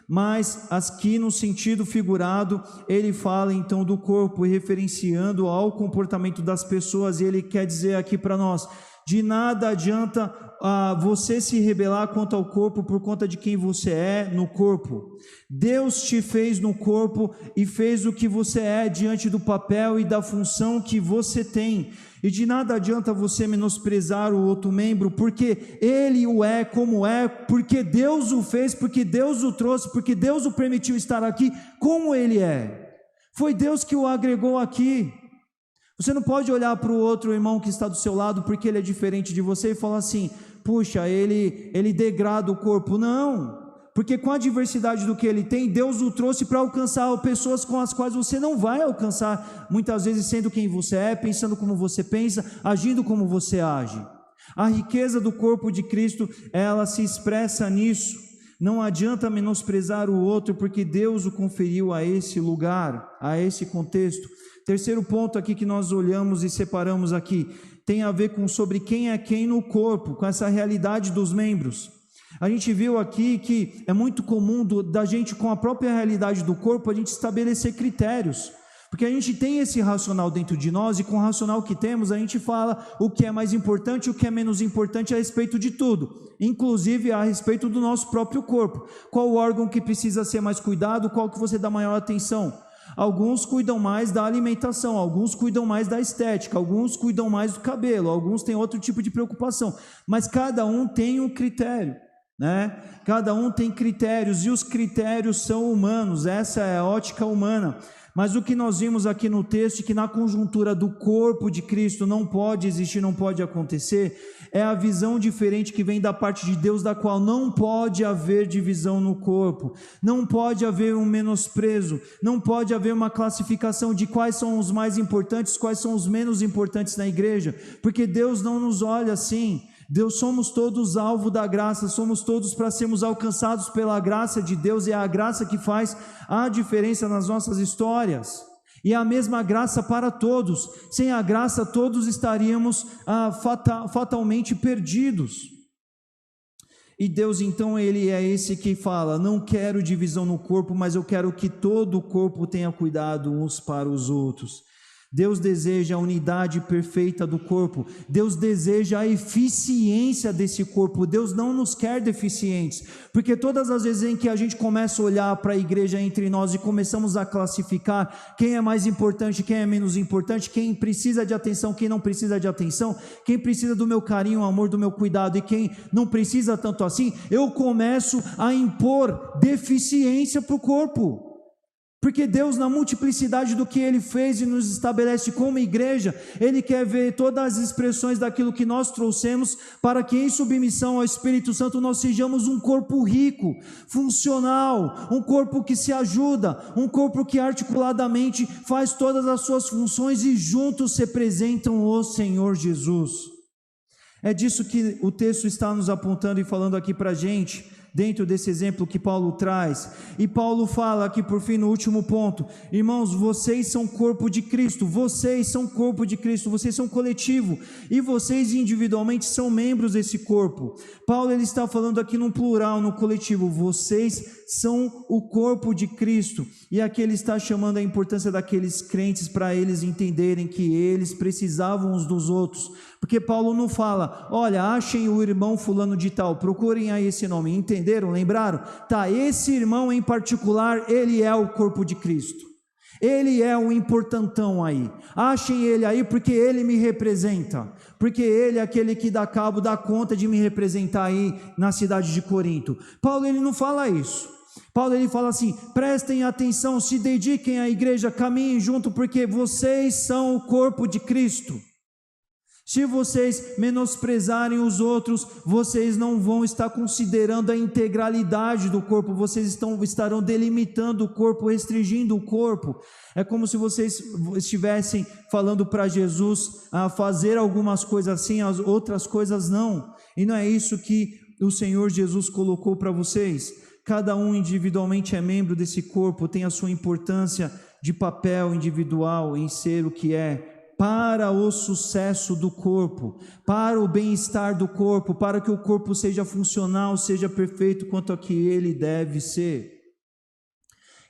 mas aqui no sentido figurado, ele fala então do corpo, referenciando ao comportamento das pessoas, e ele quer dizer aqui para nós, de nada adianta você se rebelar quanto ao corpo por conta de quem você é no corpo. Deus te fez no corpo e fez o que você é diante do papel e da função que você tem. E de nada adianta você menosprezar o outro membro, porque ele o é como é, porque Deus o fez, porque Deus o trouxe, porque Deus o permitiu estar aqui como ele é. Foi Deus que o agregou aqui. Você não pode olhar para o outro irmão que está do seu lado porque ele é diferente de você e falar assim, puxa, ele degrada o corpo. Não, porque com a diversidade do que ele tem, Deus o trouxe para alcançar pessoas com as quais você não vai alcançar, muitas vezes sendo quem você é, pensando como você pensa, agindo como você age. A riqueza do corpo de Cristo, ela se expressa nisso. Não adianta menosprezar o outro, porque Deus o conferiu a esse lugar, a esse contexto. Terceiro ponto aqui que nós olhamos e separamos aqui, tem a ver com sobre quem é quem no corpo, com essa realidade dos membros. A gente viu aqui que é muito comum da gente, com a própria realidade do corpo, a gente estabelecer critérios, porque a gente tem esse racional dentro de nós, e com o racional que temos, a gente fala o que é mais importante e o que é menos importante a respeito de tudo, inclusive a respeito do nosso próprio corpo. Qual órgão que precisa ser mais cuidado, qual que você dá maior atenção? Alguns cuidam mais da alimentação, alguns cuidam mais da estética, alguns cuidam mais do cabelo, alguns têm outro tipo de preocupação, mas cada um tem um critério, né? Cada um tem critérios, e os critérios são humanos, essa é a ótica humana. Mas o que nós vimos aqui no texto, que na conjuntura do corpo de Cristo não pode existir, não pode acontecer, é a visão diferente que vem da parte de Deus, da qual não pode haver divisão no corpo, não pode haver um menosprezo, não pode haver uma classificação de quais são os mais importantes, quais são os menos importantes na igreja, porque Deus não nos olha assim. Deus, somos todos alvo da graça, somos todos para sermos alcançados pela graça de Deus, e é a graça que faz a diferença nas nossas histórias, e a mesma graça para todos. Sem a graça todos estaríamos fatalmente perdidos, e Deus então, Ele é esse que fala, não quero divisão no corpo, mas eu quero que todo o corpo tenha cuidado uns para os outros. Deus deseja a unidade perfeita do corpo. Deus deseja a eficiência desse corpo. Deus não nos quer deficientes, porque todas as vezes em que a gente começa a olhar para a igreja entre nós e começamos a classificar quem é mais importante, quem é menos importante, quem precisa de atenção, quem não precisa de atenção, quem precisa do meu carinho, amor, do meu cuidado e quem não precisa tanto assim, eu começo a impor deficiência para o corpo. Porque Deus, na multiplicidade do que Ele fez e nos estabelece como igreja, Ele quer ver todas as expressões daquilo que nós trouxemos, para que em submissão ao Espírito Santo nós sejamos um corpo rico, funcional, um corpo que se ajuda, um corpo que articuladamente faz todas as suas funções e juntos representam o Senhor Jesus. É disso que o texto está nos apontando e falando aqui para a gente, dentro desse exemplo que Paulo traz. E Paulo fala aqui por fim no último ponto: irmãos, vocês são corpo de Cristo, vocês são corpo de Cristo, vocês são coletivo, e vocês individualmente são membros desse corpo. Paulo ele está falando aqui no plural, no coletivo, vocês são o corpo de Cristo, e aqui ele está chamando a importância daqueles crentes para eles entenderem que eles precisavam uns dos outros, porque Paulo não fala, olha, achem o irmão fulano de tal, procurem aí esse nome, entenderam, lembraram? Tá, esse irmão em particular, ele é o corpo de Cristo, ele é o importantão aí, achem ele aí porque ele me representa, porque ele é aquele que dá cabo, dá conta de me representar aí na cidade de Corinto. Paulo ele não fala isso. Paulo ele fala assim, prestem atenção, se dediquem à igreja, caminhem junto, porque vocês são o corpo de Cristo. Se vocês menosprezarem os outros, vocês não vão estar considerando a integralidade do corpo, vocês estarão delimitando o corpo, restringindo o corpo. É como se vocês estivessem falando para Jesus a fazer algumas coisas assim, as outras coisas não. E não é isso que o Senhor Jesus colocou para vocês. Cada um individualmente é membro desse corpo, tem a sua importância de papel individual em ser o que é, para o sucesso do corpo, para o bem-estar do corpo, para que o corpo seja funcional, seja perfeito quanto a que ele deve ser.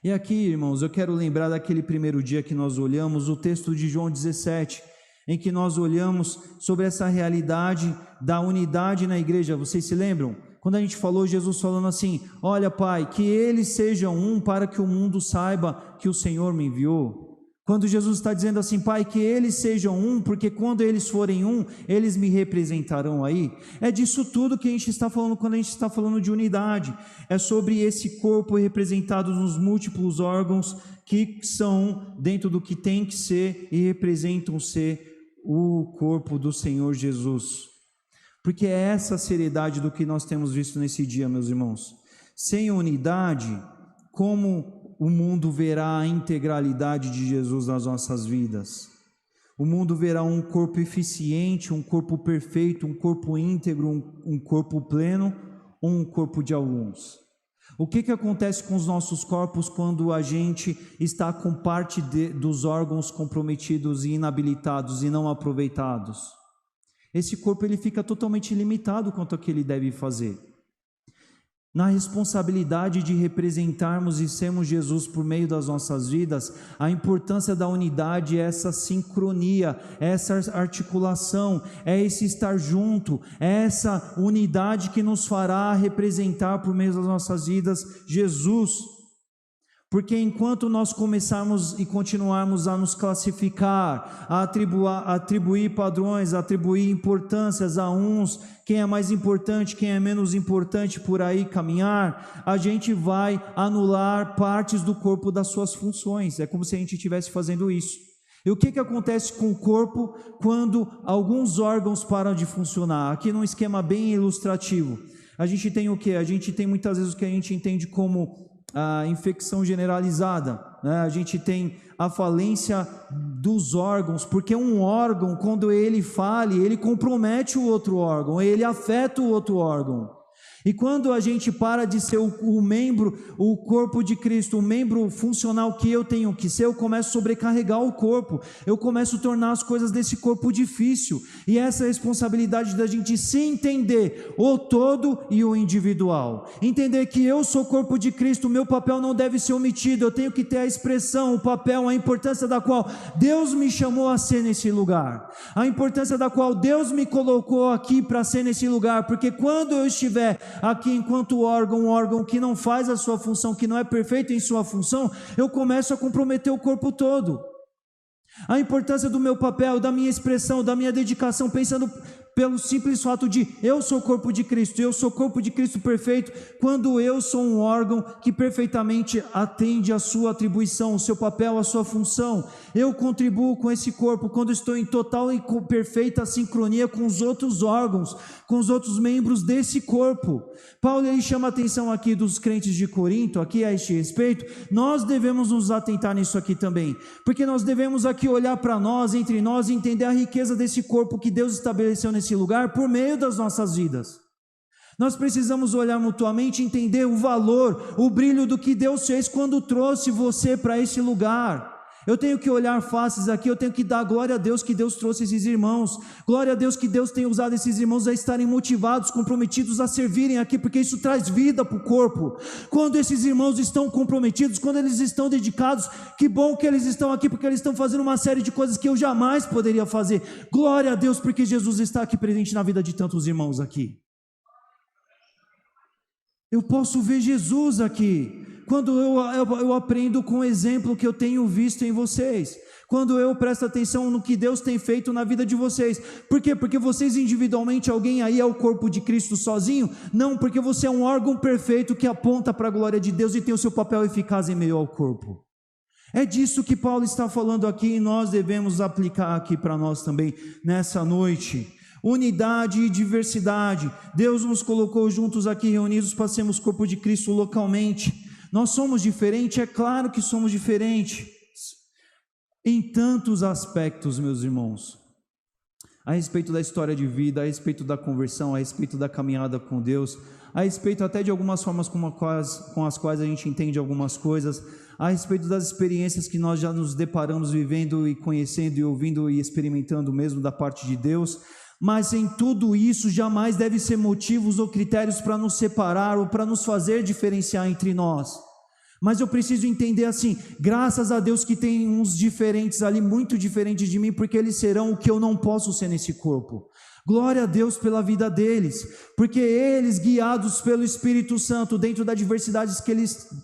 E aqui, irmãos, eu quero lembrar daquele primeiro dia que nós olhamos, o texto de João 17, em que nós olhamos sobre essa realidade da unidade na igreja. Vocês se lembram? Quando a gente falou, Jesus falando assim, olha Pai, que eles sejam um para que o mundo saiba que o Senhor me enviou. Quando Jesus está dizendo assim, Pai, que eles sejam um, porque quando eles forem um, eles me representarão aí. É disso tudo que a gente está falando quando a gente está falando de unidade. É sobre esse corpo representado nos múltiplos órgãos que são dentro do que tem que ser e representam ser o corpo do Senhor Jesus. Porque é essa a seriedade do que nós temos visto nesse dia, meus irmãos. Sem unidade, como o mundo verá a integralidade de Jesus nas nossas vidas? O mundo verá um corpo eficiente, um corpo perfeito, um corpo íntegro, um corpo pleno, ou um corpo de alguns? O que acontece com os nossos corpos quando a gente está com parte dos órgãos comprometidos e inabilitados e não aproveitados? Esse corpo ele fica totalmente limitado quanto ao que ele deve fazer. Na responsabilidade de representarmos e sermos Jesus por meio das nossas vidas, a importância da unidade é essa sincronia, é essa articulação, é esse estar junto, é essa unidade que nos fará representar por meio das nossas vidas Jesus. Porque enquanto nós começarmos e continuarmos a nos classificar, a atribuir padrões, a atribuir importâncias a uns, quem é mais importante, quem é menos importante, por aí caminhar, a gente vai anular partes do corpo das suas funções. É como se a gente estivesse fazendo isso. E o que acontece com o corpo quando alguns órgãos param de funcionar? Aqui num esquema bem ilustrativo. A gente tem o quê? A gente tem muitas vezes o que a gente entende como a infecção generalizada, né? A gente tem a falência dos órgãos, porque um órgão, quando ele falha, ele compromete o outro órgão, ele afeta o outro órgão. E quando a gente para de ser o membro, o corpo de Cristo, o membro funcional que eu tenho que ser, eu começo a sobrecarregar o corpo, eu começo a tornar as coisas desse corpo difícil, e essa é a responsabilidade da gente se entender, o todo e o individual, entender que eu sou corpo de Cristo, o meu papel não deve ser omitido, eu tenho que ter a expressão, o papel, a importância da qual Deus me chamou a ser nesse lugar, a importância da qual Deus me colocou aqui para ser nesse lugar, porque quando eu estiver aqui enquanto órgão, um órgão que não faz a sua função, que não é perfeito em sua função, eu começo a comprometer o corpo todo. A importância do meu papel, da minha expressão, da minha dedicação, pensando pelo simples fato de eu sou corpo de Cristo, eu sou corpo de Cristo perfeito, quando eu sou um órgão que perfeitamente atende a sua atribuição, o seu papel, a sua função, eu contribuo com esse corpo, quando estou em total e perfeita sincronia com os outros órgãos, com os outros membros desse corpo. Paulo ele chama a atenção aqui dos crentes de Corinto, aqui a este respeito, nós devemos nos atentar nisso aqui também, porque nós devemos aqui olhar para nós, entre nós, e entender a riqueza desse corpo que Deus estabeleceu nesse lugar por meio das nossas vidas. Nós precisamos olhar mutuamente e entender o valor, o brilho do que Deus fez quando trouxe você para esse lugar. Eu tenho que olhar faces aqui, eu tenho que dar glória a Deus que Deus trouxe esses irmãos, glória a Deus que Deus tem usado esses irmãos a estarem motivados, comprometidos a servirem aqui, porque isso traz vida para o corpo. Quando esses irmãos estão comprometidos, quando eles estão dedicados, que bom que eles estão aqui, porque eles estão fazendo uma série de coisas que eu jamais poderia fazer. Glória a Deus, porque Jesus está aqui presente na vida de tantos irmãos aqui. Eu posso ver Jesus aqui, quando eu aprendo com o exemplo que eu tenho visto em vocês, quando eu presto atenção no que Deus tem feito na vida de vocês. Por quê? Porque vocês individualmente, alguém aí é o corpo de Cristo sozinho? Não, porque você é um órgão perfeito que aponta para a glória de Deus e tem o seu papel eficaz em meio ao corpo. É disso que Paulo está falando aqui, e nós devemos aplicar aqui para nós também nessa noite. Unidade e diversidade. Deus nos colocou juntos aqui reunidos para sermos corpo de Cristo localmente. Nós somos diferentes, é claro que somos diferentes, em tantos aspectos, meus irmãos, a respeito da história de vida, a respeito da conversão, a respeito da caminhada com Deus, a respeito até de algumas formas com as quais a gente entende algumas coisas, a respeito das experiências que nós já nos deparamos vivendo e conhecendo e ouvindo e experimentando mesmo da parte de Deus. Mas em tudo isso jamais deve ser motivos ou critérios para nos separar ou para nos fazer diferenciar entre nós. Mas eu preciso entender assim, graças a Deus que tem uns diferentes ali, muito diferentes de mim, porque eles serão o que eu não posso ser nesse corpo. Glória a Deus pela vida deles, porque eles, guiados pelo Espírito Santo, dentro da diversidade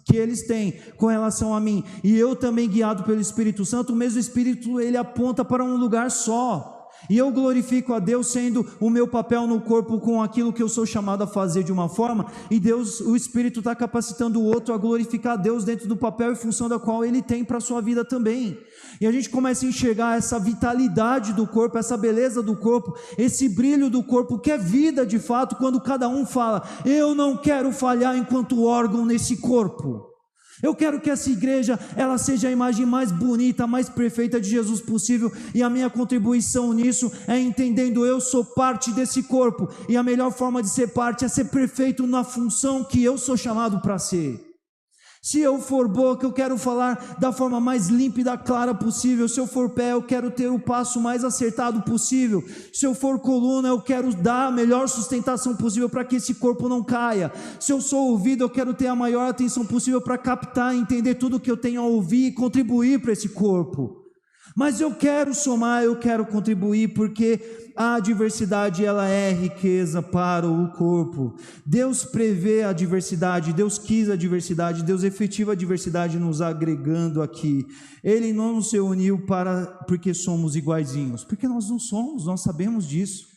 que eles têm com relação a mim, e eu também guiado pelo Espírito Santo, o mesmo Espírito ele aponta para um lugar só. E eu glorifico a Deus sendo o meu papel no corpo com aquilo que eu sou chamado a fazer de uma forma, e Deus, o Espírito está capacitando o outro a glorificar a Deus dentro do papel e função da qual Ele tem para a sua vida também. E a gente começa a enxergar essa vitalidade do corpo, essa beleza do corpo, esse brilho do corpo que é vida de fato, quando cada um fala, eu não quero falhar enquanto órgão nesse corpo. Eu quero que essa igreja, ela seja a imagem mais bonita, mais perfeita de Jesus possível, e a minha contribuição nisso é entendendo eu sou parte desse corpo, e a melhor forma de ser parte é ser perfeito na função que eu sou chamado para ser. Se eu for boca, eu quero falar da forma mais límpida, clara possível. Se eu for pé, eu quero ter o passo mais acertado possível. Se eu for coluna, eu quero dar a melhor sustentação possível para que esse corpo não caia. Se eu sou ouvido, eu quero ter a maior atenção possível para captar e entender tudo que eu tenho a ouvir e contribuir para esse corpo. Mas eu quero somar, eu quero contribuir, porque a diversidade ela é riqueza para o corpo. Deus prevê a diversidade, Deus quis a diversidade, Deus efetiva a diversidade nos agregando aqui. Ele não nos reuniu porque somos iguaizinhos, porque nós não somos, nós sabemos disso.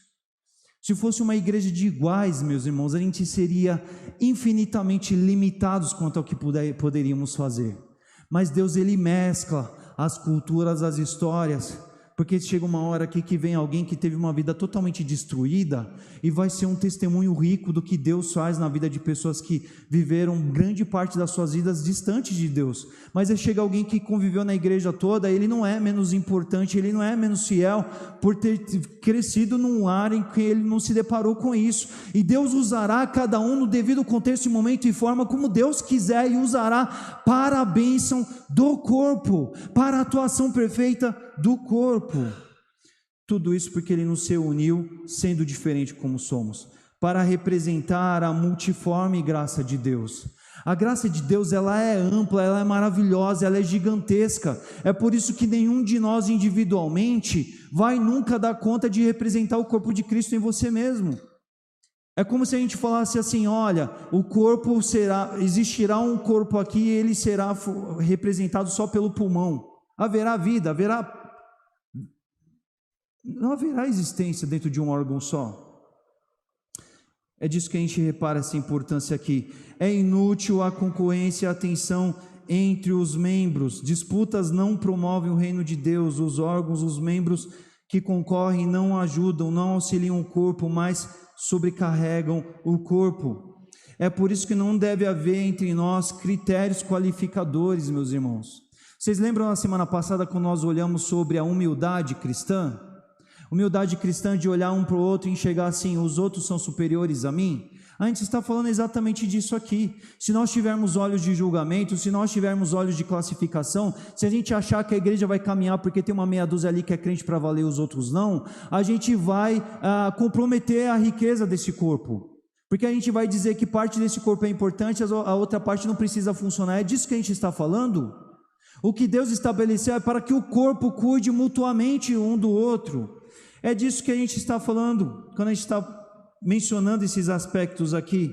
Se fosse uma igreja de iguais, meus irmãos, a gente seria infinitamente limitados quanto ao que poderíamos fazer. Mas Deus ele mescla as culturas, as histórias, Porque chega uma hora aqui que vem alguém que teve uma vida totalmente destruída e vai ser um testemunho rico do que Deus faz na vida de pessoas que viveram grande parte das suas vidas distantes de Deus. Mas aí chega alguém que conviveu na igreja toda, ele não é menos importante, ele não é menos fiel por ter crescido num lar em que ele não se deparou com isso. E Deus usará cada um no devido contexto, momento e forma como Deus quiser, e usará para a bênção do corpo, para a atuação perfeita do corpo. Tudo isso porque Ele nos reuniu sendo diferente como somos, para representar a multiforme graça de Deus. A graça de Deus, ela é ampla, ela é maravilhosa, ela é gigantesca. É por isso que nenhum de nós individualmente vai nunca dar conta de representar o corpo de Cristo em você mesmo. É como se a gente falasse assim: olha, o corpo existirá um corpo aqui e ele será representado só pelo pulmão. Haverá vida, não haverá existência dentro de um órgão só. É disso que a gente repara essa importância aqui. É inútil a concorrência e a tensão entre os membros. Disputas não promovem o reino de Deus. Os órgãos, os membros que concorrem não ajudam, não auxiliam o corpo, mas sobrecarregam o corpo. É por isso que não deve haver entre nós critérios qualificadores, meus irmãos. Vocês lembram na semana passada quando nós olhamos sobre a humildade cristã? Humildade cristã de olhar um para o outro e enxergar assim: os outros são superiores a mim? A gente está falando exatamente disso aqui. Se nós tivermos olhos de julgamento, se nós tivermos olhos de classificação, se a gente achar que a igreja vai caminhar porque tem uma meia dúzia ali que é crente para valer e os outros não, a gente vai comprometer a riqueza desse corpo. Porque a gente vai dizer que parte desse corpo é importante, a outra parte não precisa funcionar. É disso que a gente está falando? O que Deus estabeleceu é para que o corpo cuide mutuamente um do outro. É disso que a gente está falando, quando a gente está mencionando esses aspectos aqui.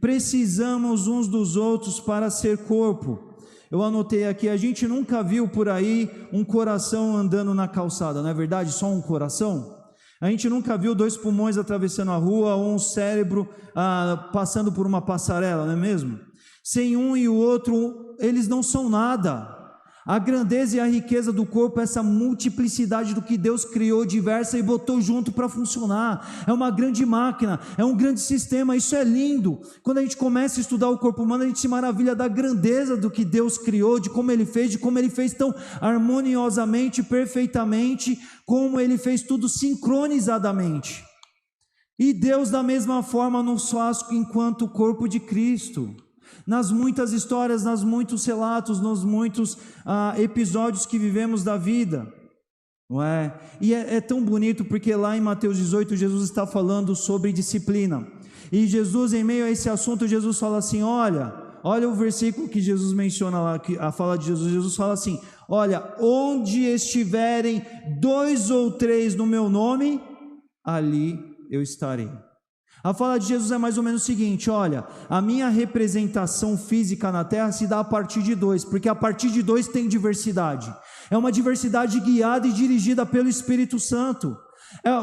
Precisamos uns dos outros para ser corpo. Eu anotei aqui: a gente nunca viu por aí um coração andando na calçada, não é verdade? Só um coração? A gente nunca viu dois pulmões atravessando a rua ou um cérebro passando por uma passarela, não é mesmo? Sem um e o outro, eles não são nada. A grandeza e a riqueza do corpo é essa multiplicidade do que Deus criou diversa e botou junto para funcionar. É uma grande máquina, é um grande sistema. Isso é lindo. Quando a gente começa a estudar o corpo humano, a gente se maravilha da grandeza do que Deus criou, de como Ele fez tão harmoniosamente, perfeitamente, como Ele fez tudo sincronizadamente. E Deus da mesma forma nos faz enquanto corpo de Cristo. Nas muitas histórias, nos muitos relatos, nos muitos episódios que vivemos da vida, não é? E é tão bonito porque lá em Mateus 18 Jesus está falando sobre disciplina, e Jesus, em meio a esse assunto, Jesus fala assim: olha o versículo que Jesus menciona lá, a fala de Jesus fala assim: olha, onde estiverem 2 ou 3 no meu nome, ali eu estarei. A fala de Jesus é mais ou menos o seguinte: olha, a minha representação física na terra se dá a partir de 2, porque a partir de 2 tem diversidade. É uma diversidade guiada e dirigida pelo Espírito Santo.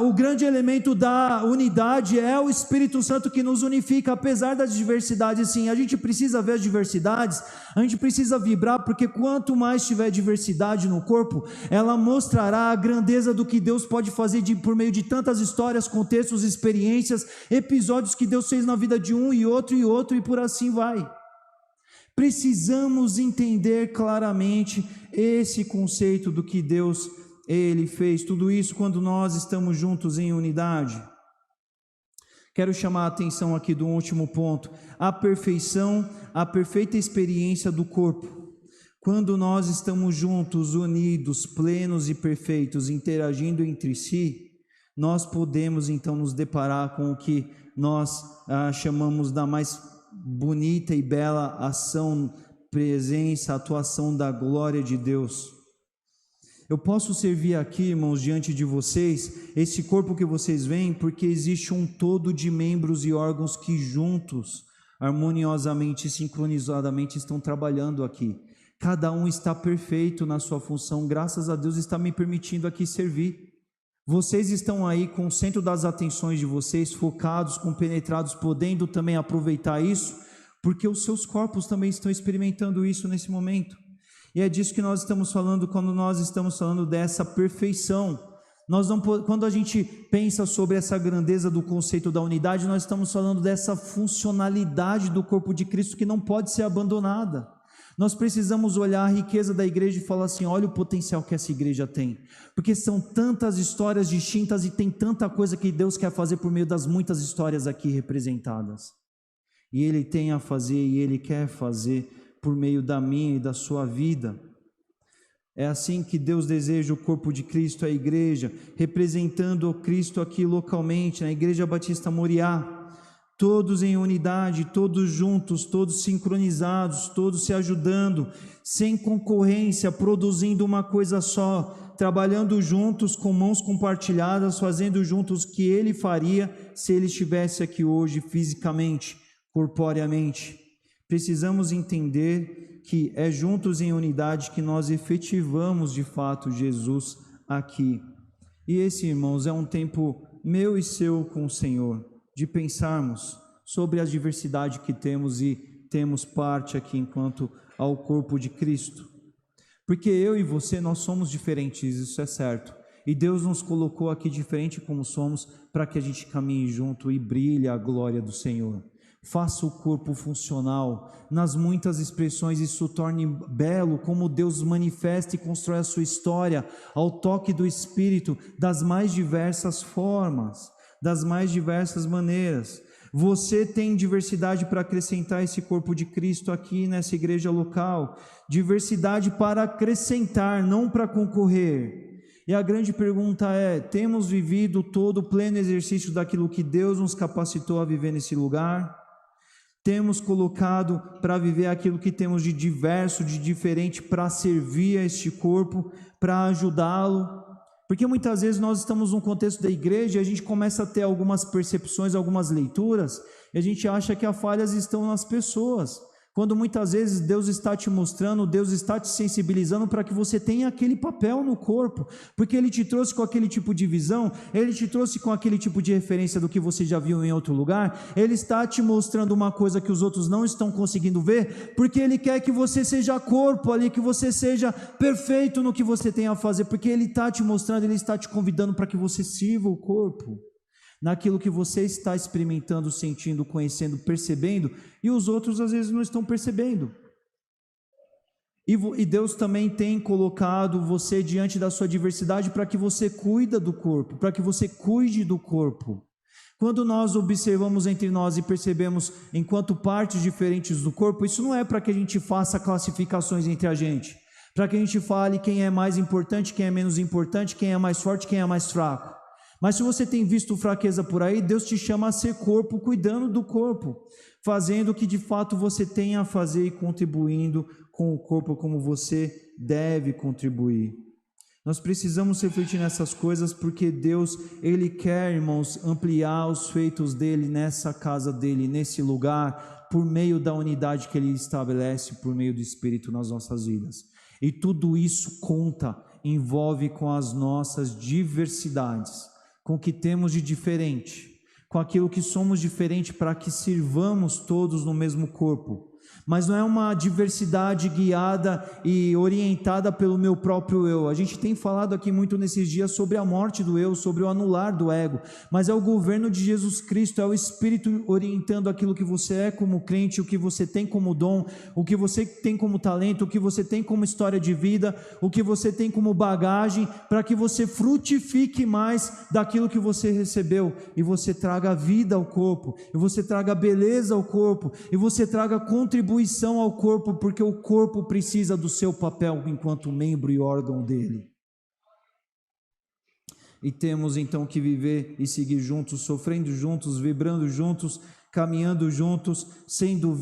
O grande elemento da unidade é o Espírito Santo que nos unifica, apesar das diversidades. Sim, a gente precisa ver as diversidades, a gente precisa vibrar, porque quanto mais tiver diversidade no corpo, ela mostrará a grandeza do que Deus pode fazer por meio de tantas histórias, contextos, experiências, episódios que Deus fez na vida de um e outro e por assim vai. Precisamos entender claramente esse conceito do que Deus Ele fez, tudo isso quando nós estamos juntos em unidade. Quero chamar a atenção aqui do último ponto: a perfeição, a perfeita experiência do corpo. Quando nós estamos juntos, unidos, plenos e perfeitos, interagindo entre si, nós podemos então nos deparar com o que nós chamamos da mais bonita e bela ação, presença, atuação da glória de Deus. Eu posso servir aqui, irmãos, diante de vocês, esse corpo que vocês veem, porque existe um todo de membros e órgãos que juntos, harmoniosamente e sincronizadamente estão trabalhando aqui. Cada um está perfeito na sua função, graças a Deus está me permitindo aqui servir. Vocês estão aí com o centro das atenções de vocês, focados, compenetrados, podendo também aproveitar isso, porque os seus corpos também estão experimentando isso nesse momento. E é disso que nós estamos falando quando nós estamos falando dessa perfeição. Quando a gente pensa sobre essa grandeza do conceito da unidade, nós estamos falando dessa funcionalidade do corpo de Cristo que não pode ser abandonada. Nós precisamos olhar a riqueza da igreja e falar assim: olha o potencial que essa igreja tem, porque são tantas histórias distintas e tem tanta coisa que Deus quer fazer por meio das muitas histórias aqui representadas. E Ele tem a fazer e Ele quer fazer por meio da minha e da sua vida. É assim que Deus deseja o corpo de Cristo, a igreja, representando o Cristo aqui localmente, na Igreja Batista Moriá, todos em unidade, todos juntos, todos sincronizados, todos se ajudando, sem concorrência, produzindo uma coisa só, trabalhando juntos, com mãos compartilhadas, fazendo juntos o que Ele faria se Ele estivesse aqui hoje fisicamente, corporeamente. Precisamos entender que é juntos em unidade que nós efetivamos de fato Jesus aqui. E esse, irmãos, é um tempo meu e seu com o Senhor, de pensarmos sobre a diversidade que temos e temos parte aqui enquanto ao corpo de Cristo. Porque eu e você, nós somos diferentes, isso é certo. E Deus nos colocou aqui diferente como somos, para que a gente caminhe junto e brilhe a glória do Senhor. Faça o corpo funcional, nas muitas expressões isso torne belo, como Deus manifesta e constrói a sua história, ao toque do Espírito, das mais diversas formas, das mais diversas maneiras. Você tem diversidade para acrescentar esse corpo de Cristo aqui nessa igreja local, diversidade para acrescentar, não para concorrer. E a grande pergunta é: temos vivido todo o pleno exercício daquilo que Deus nos capacitou a viver nesse lugar? Temos colocado para viver aquilo que temos de diverso, de diferente, para servir a este corpo, para ajudá-lo? Porque muitas vezes nós estamos num contexto da igreja e a gente começa a ter algumas percepções, algumas leituras, e a gente acha que as falhas estão nas pessoas, quando muitas vezes Deus está te mostrando, Deus está te sensibilizando para que você tenha aquele papel no corpo, porque Ele te trouxe com aquele tipo de visão, Ele te trouxe com aquele tipo de referência do que você já viu em outro lugar, Ele está te mostrando uma coisa que os outros não estão conseguindo ver, porque Ele quer que você seja corpo ali, que você seja perfeito no que você tem a fazer, porque Ele está te mostrando, Ele está te convidando para que você sirva o corpo, naquilo que você está experimentando, sentindo, conhecendo, percebendo, e os outros às vezes não estão percebendo. E Deus também tem colocado você diante da sua diversidade para que você cuide do corpo, para que você cuide do corpo. Quando nós observamos entre nós e percebemos enquanto partes diferentes do corpo, isso não é para que a gente faça classificações entre a gente, para que a gente fale quem é mais importante, quem é menos importante, quem é mais forte, quem é mais fraco. Mas se você tem visto fraqueza por aí, Deus te chama a ser corpo, cuidando do corpo, fazendo o que de fato você tem a fazer e contribuindo com o corpo como você deve contribuir. Nós precisamos refletir nessas coisas porque Deus, Ele quer, irmãos, ampliar os feitos dEle nessa casa dEle, nesse lugar, por meio da unidade que Ele estabelece, por meio do Espírito nas nossas vidas. E tudo isso conta, envolve com as nossas diversidades, com o que temos de diferente, com aquilo que somos diferente, para que sirvamos todos no mesmo corpo. Mas não é uma diversidade guiada e orientada pelo meu próprio eu. A gente tem falado aqui muito nesses dias sobre a morte do eu, sobre o anular do ego, mas é o governo de Jesus Cristo, é o Espírito orientando aquilo que você é como crente, o que você tem como dom, o que você tem como talento, o que você tem como história de vida, o que você tem como bagagem, para que você frutifique mais daquilo que você recebeu, e você traga vida ao corpo, e você traga beleza ao corpo, e você traga contribuição ao corpo, porque o corpo precisa do seu papel enquanto membro e órgão dele. E temos então que viver e seguir juntos, sofrendo juntos, vibrando juntos, caminhando juntos, sendo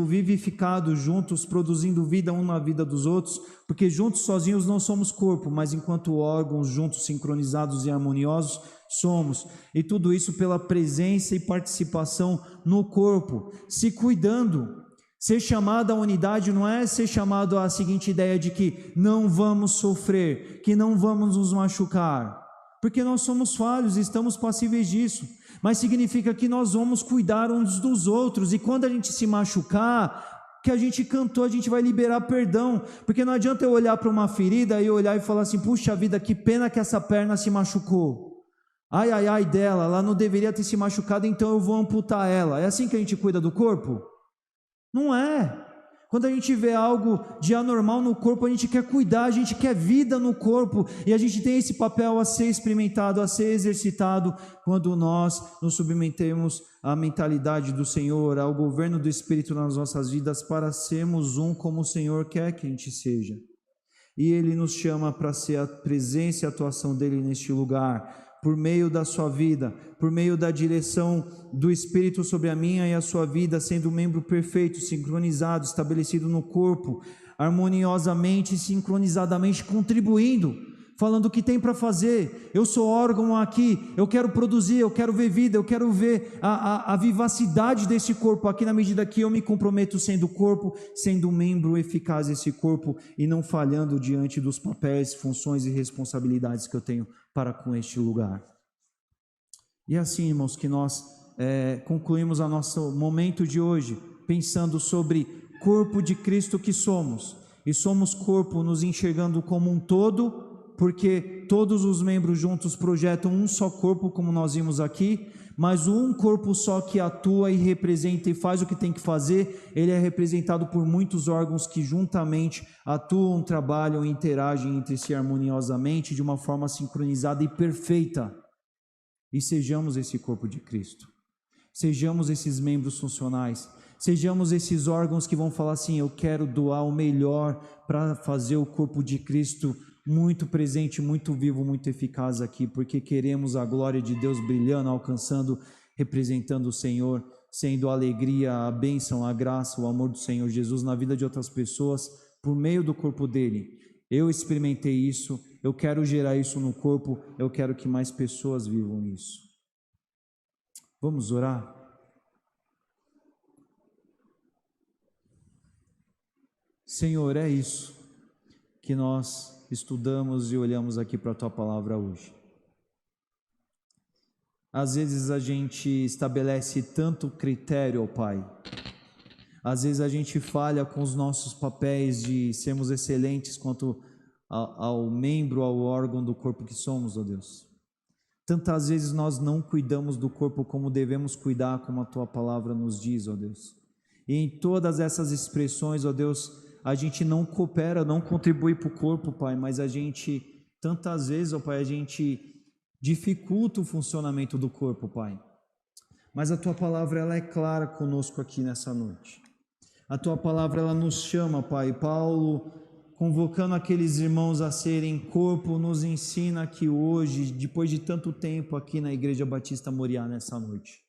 vivificados juntos, produzindo vida um na vida dos outros, porque juntos sozinhos não somos corpo, mas enquanto órgãos juntos, sincronizados e harmoniosos, somos. E tudo isso pela presença e participação no corpo, se cuidando. Ser chamado à unidade não é ser chamado à seguinte ideia de que não vamos sofrer, que não vamos nos machucar, porque nós somos falhos e estamos passíveis disso, mas significa que nós vamos cuidar uns dos outros, e quando a gente se machucar, que a gente cantou, a gente vai liberar perdão, porque não adianta eu olhar para uma ferida e olhar e falar assim, puxa vida, que pena que essa perna se machucou, ai, ai, ai dela, ela não deveria ter se machucado, então eu vou amputar ela. É assim que a gente cuida do corpo? Não é. Quando a gente vê algo de anormal no corpo, a gente quer cuidar, a gente quer vida no corpo, e a gente tem esse papel a ser experimentado, a ser exercitado, quando nós nos submetemos à mentalidade do Senhor, ao governo do Espírito nas nossas vidas, para sermos um como o Senhor quer que a gente seja. E Ele nos chama para ser a presença e a atuação dEle neste lugar, por meio da sua vida, por meio da direção do Espírito sobre a minha e a sua vida, sendo um membro perfeito, sincronizado, estabelecido no corpo, harmoniosamente e sincronizadamente contribuindo, falando o que tem para fazer. Eu sou órgão aqui, eu quero produzir, eu quero ver vida, eu quero ver a vivacidade desse corpo aqui, na medida que eu me comprometo sendo corpo, sendo um membro eficaz desse corpo e não falhando diante dos papéis, funções e responsabilidades que eu tenho para com este lugar. E assim, irmãos, que nós concluímos o nosso momento de hoje, pensando sobre corpo de Cristo que somos, e somos corpo nos enxergando como um todo, porque todos os membros juntos projetam um só corpo, como nós vimos aqui, mas um corpo só que atua e representa e faz o que tem que fazer, ele é representado por muitos órgãos que juntamente atuam, trabalham e interagem entre si harmoniosamente, de uma forma sincronizada e perfeita. E sejamos esse corpo de Cristo, sejamos esses membros funcionais, sejamos esses órgãos que vão falar assim, eu quero doar o melhor para fazer o corpo de Cristo muito presente, muito vivo, muito eficaz aqui, porque queremos a glória de Deus brilhando, alcançando, representando o Senhor, sendo a alegria, a bênção, a graça, o amor do Senhor Jesus na vida de outras pessoas, por meio do corpo dele. Eu experimentei isso, eu quero gerar isso no corpo, eu quero que mais pessoas vivam isso. Vamos orar? Senhor, é isso que nós estudamos e olhamos aqui para a Tua palavra hoje. Às vezes a gente estabelece tanto critério, ó Pai. Às vezes a gente falha com os nossos papéis de sermos excelentes quanto ao membro, ao órgão do corpo que somos, ó Deus. Tantas vezes nós não cuidamos do corpo como devemos cuidar, como a Tua palavra nos diz, ó Deus. E em todas essas expressões, ó Deus, a gente não coopera, não contribui para o corpo, Pai, mas a gente, tantas vezes, ó Pai, a gente dificulta o funcionamento do corpo, Pai. Mas a Tua palavra, ela é clara conosco aqui nessa noite. A Tua palavra, ela nos chama, Pai. Paulo, convocando aqueles irmãos a serem corpo, nos ensina que hoje, depois de tanto tempo aqui na Igreja Batista Moriá nessa noite,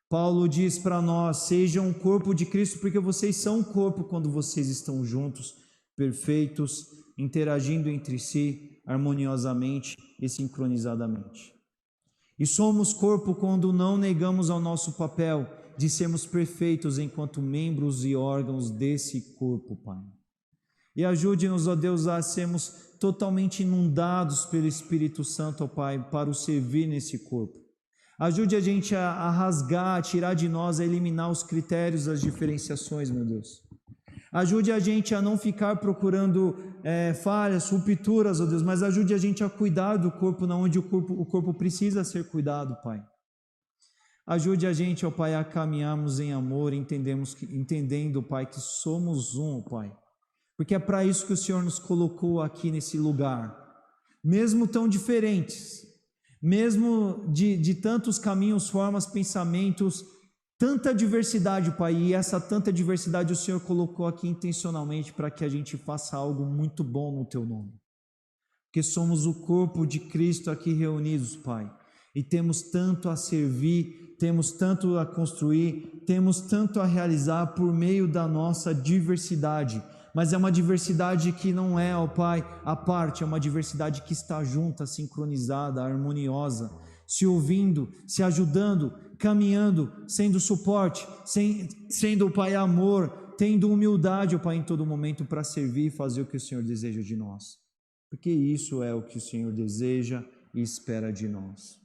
Paulo diz para nós, sejam um corpo de Cristo, porque vocês são um corpo quando vocês estão juntos, perfeitos, interagindo entre si, harmoniosamente e sincronizadamente. E somos corpo quando não negamos ao nosso papel de sermos perfeitos enquanto membros e órgãos desse corpo, Pai. E ajude-nos, ó Deus, a sermos totalmente inundados pelo Espírito Santo, ó Pai, para o servir nesse corpo. Ajude a gente a rasgar, a tirar de nós, a eliminar os critérios, as diferenciações, meu Deus. Ajude a gente a não ficar procurando falhas, rupturas, ó Deus, mas ajude a gente a cuidar do corpo, onde o corpo precisa ser cuidado, Pai. Ajude a gente, ó Pai, a caminharmos em amor, entendendo, Pai, que somos um, Pai. Porque é para isso que o Senhor nos colocou aqui nesse lugar. Mesmo tão diferentes, mesmo de tantos caminhos, formas, pensamentos, tanta diversidade, Pai, e essa tanta diversidade o Senhor colocou aqui intencionalmente para que a gente faça algo muito bom no Teu nome, porque somos o corpo de Cristo aqui reunidos, Pai, e temos tanto a servir, temos tanto a construir, temos tanto a realizar por meio da nossa diversidade, mas é uma diversidade que não é, ó Pai, à parte, é uma diversidade que está junta, sincronizada, harmoniosa, se ouvindo, se ajudando, caminhando, sendo suporte, sendo, Pai, amor, tendo humildade, ó Pai, em todo momento para servir e fazer o que o Senhor deseja de nós, porque isso é o que o Senhor deseja e espera de nós.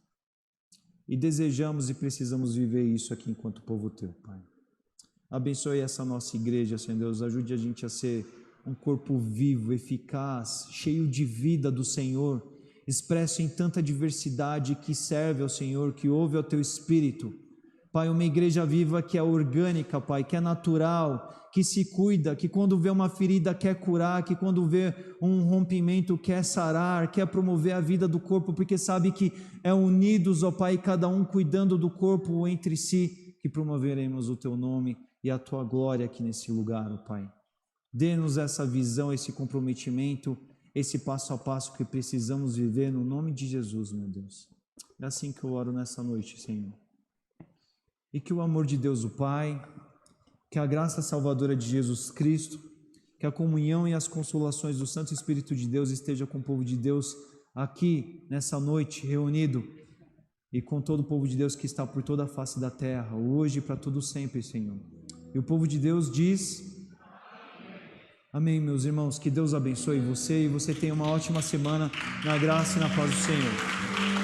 E desejamos e precisamos viver isso aqui enquanto povo Teu, Pai. Abençoe essa nossa igreja, Senhor Deus. Ajude a gente a ser um corpo vivo, eficaz, cheio de vida do Senhor, expresso em tanta diversidade, que serve ao Senhor, que ouve ao Teu Espírito. Pai, uma igreja viva que é orgânica, Pai, que é natural, que se cuida, que quando vê uma ferida quer curar, que quando vê um rompimento quer sarar, quer promover a vida do corpo, porque sabe que é unidos, ó Pai, cada um cuidando do corpo entre si, que promoveremos o Teu nome e a Tua glória aqui nesse lugar, ó Pai. Dê-nos essa visão, esse comprometimento, esse passo a passo que precisamos viver no nome de Jesus, meu Deus. É assim que eu oro nessa noite, Senhor. E que o amor de Deus o Pai, que a graça salvadora de Jesus Cristo, que a comunhão e as consolações do Santo Espírito de Deus esteja com o povo de Deus aqui nessa noite reunido e com todo o povo de Deus que está por toda a face da terra, hoje e para todo sempre, Senhor. E o povo de Deus diz: amém, meus irmãos. Que Deus abençoe você e você tenha uma ótima semana na graça e na paz do Senhor.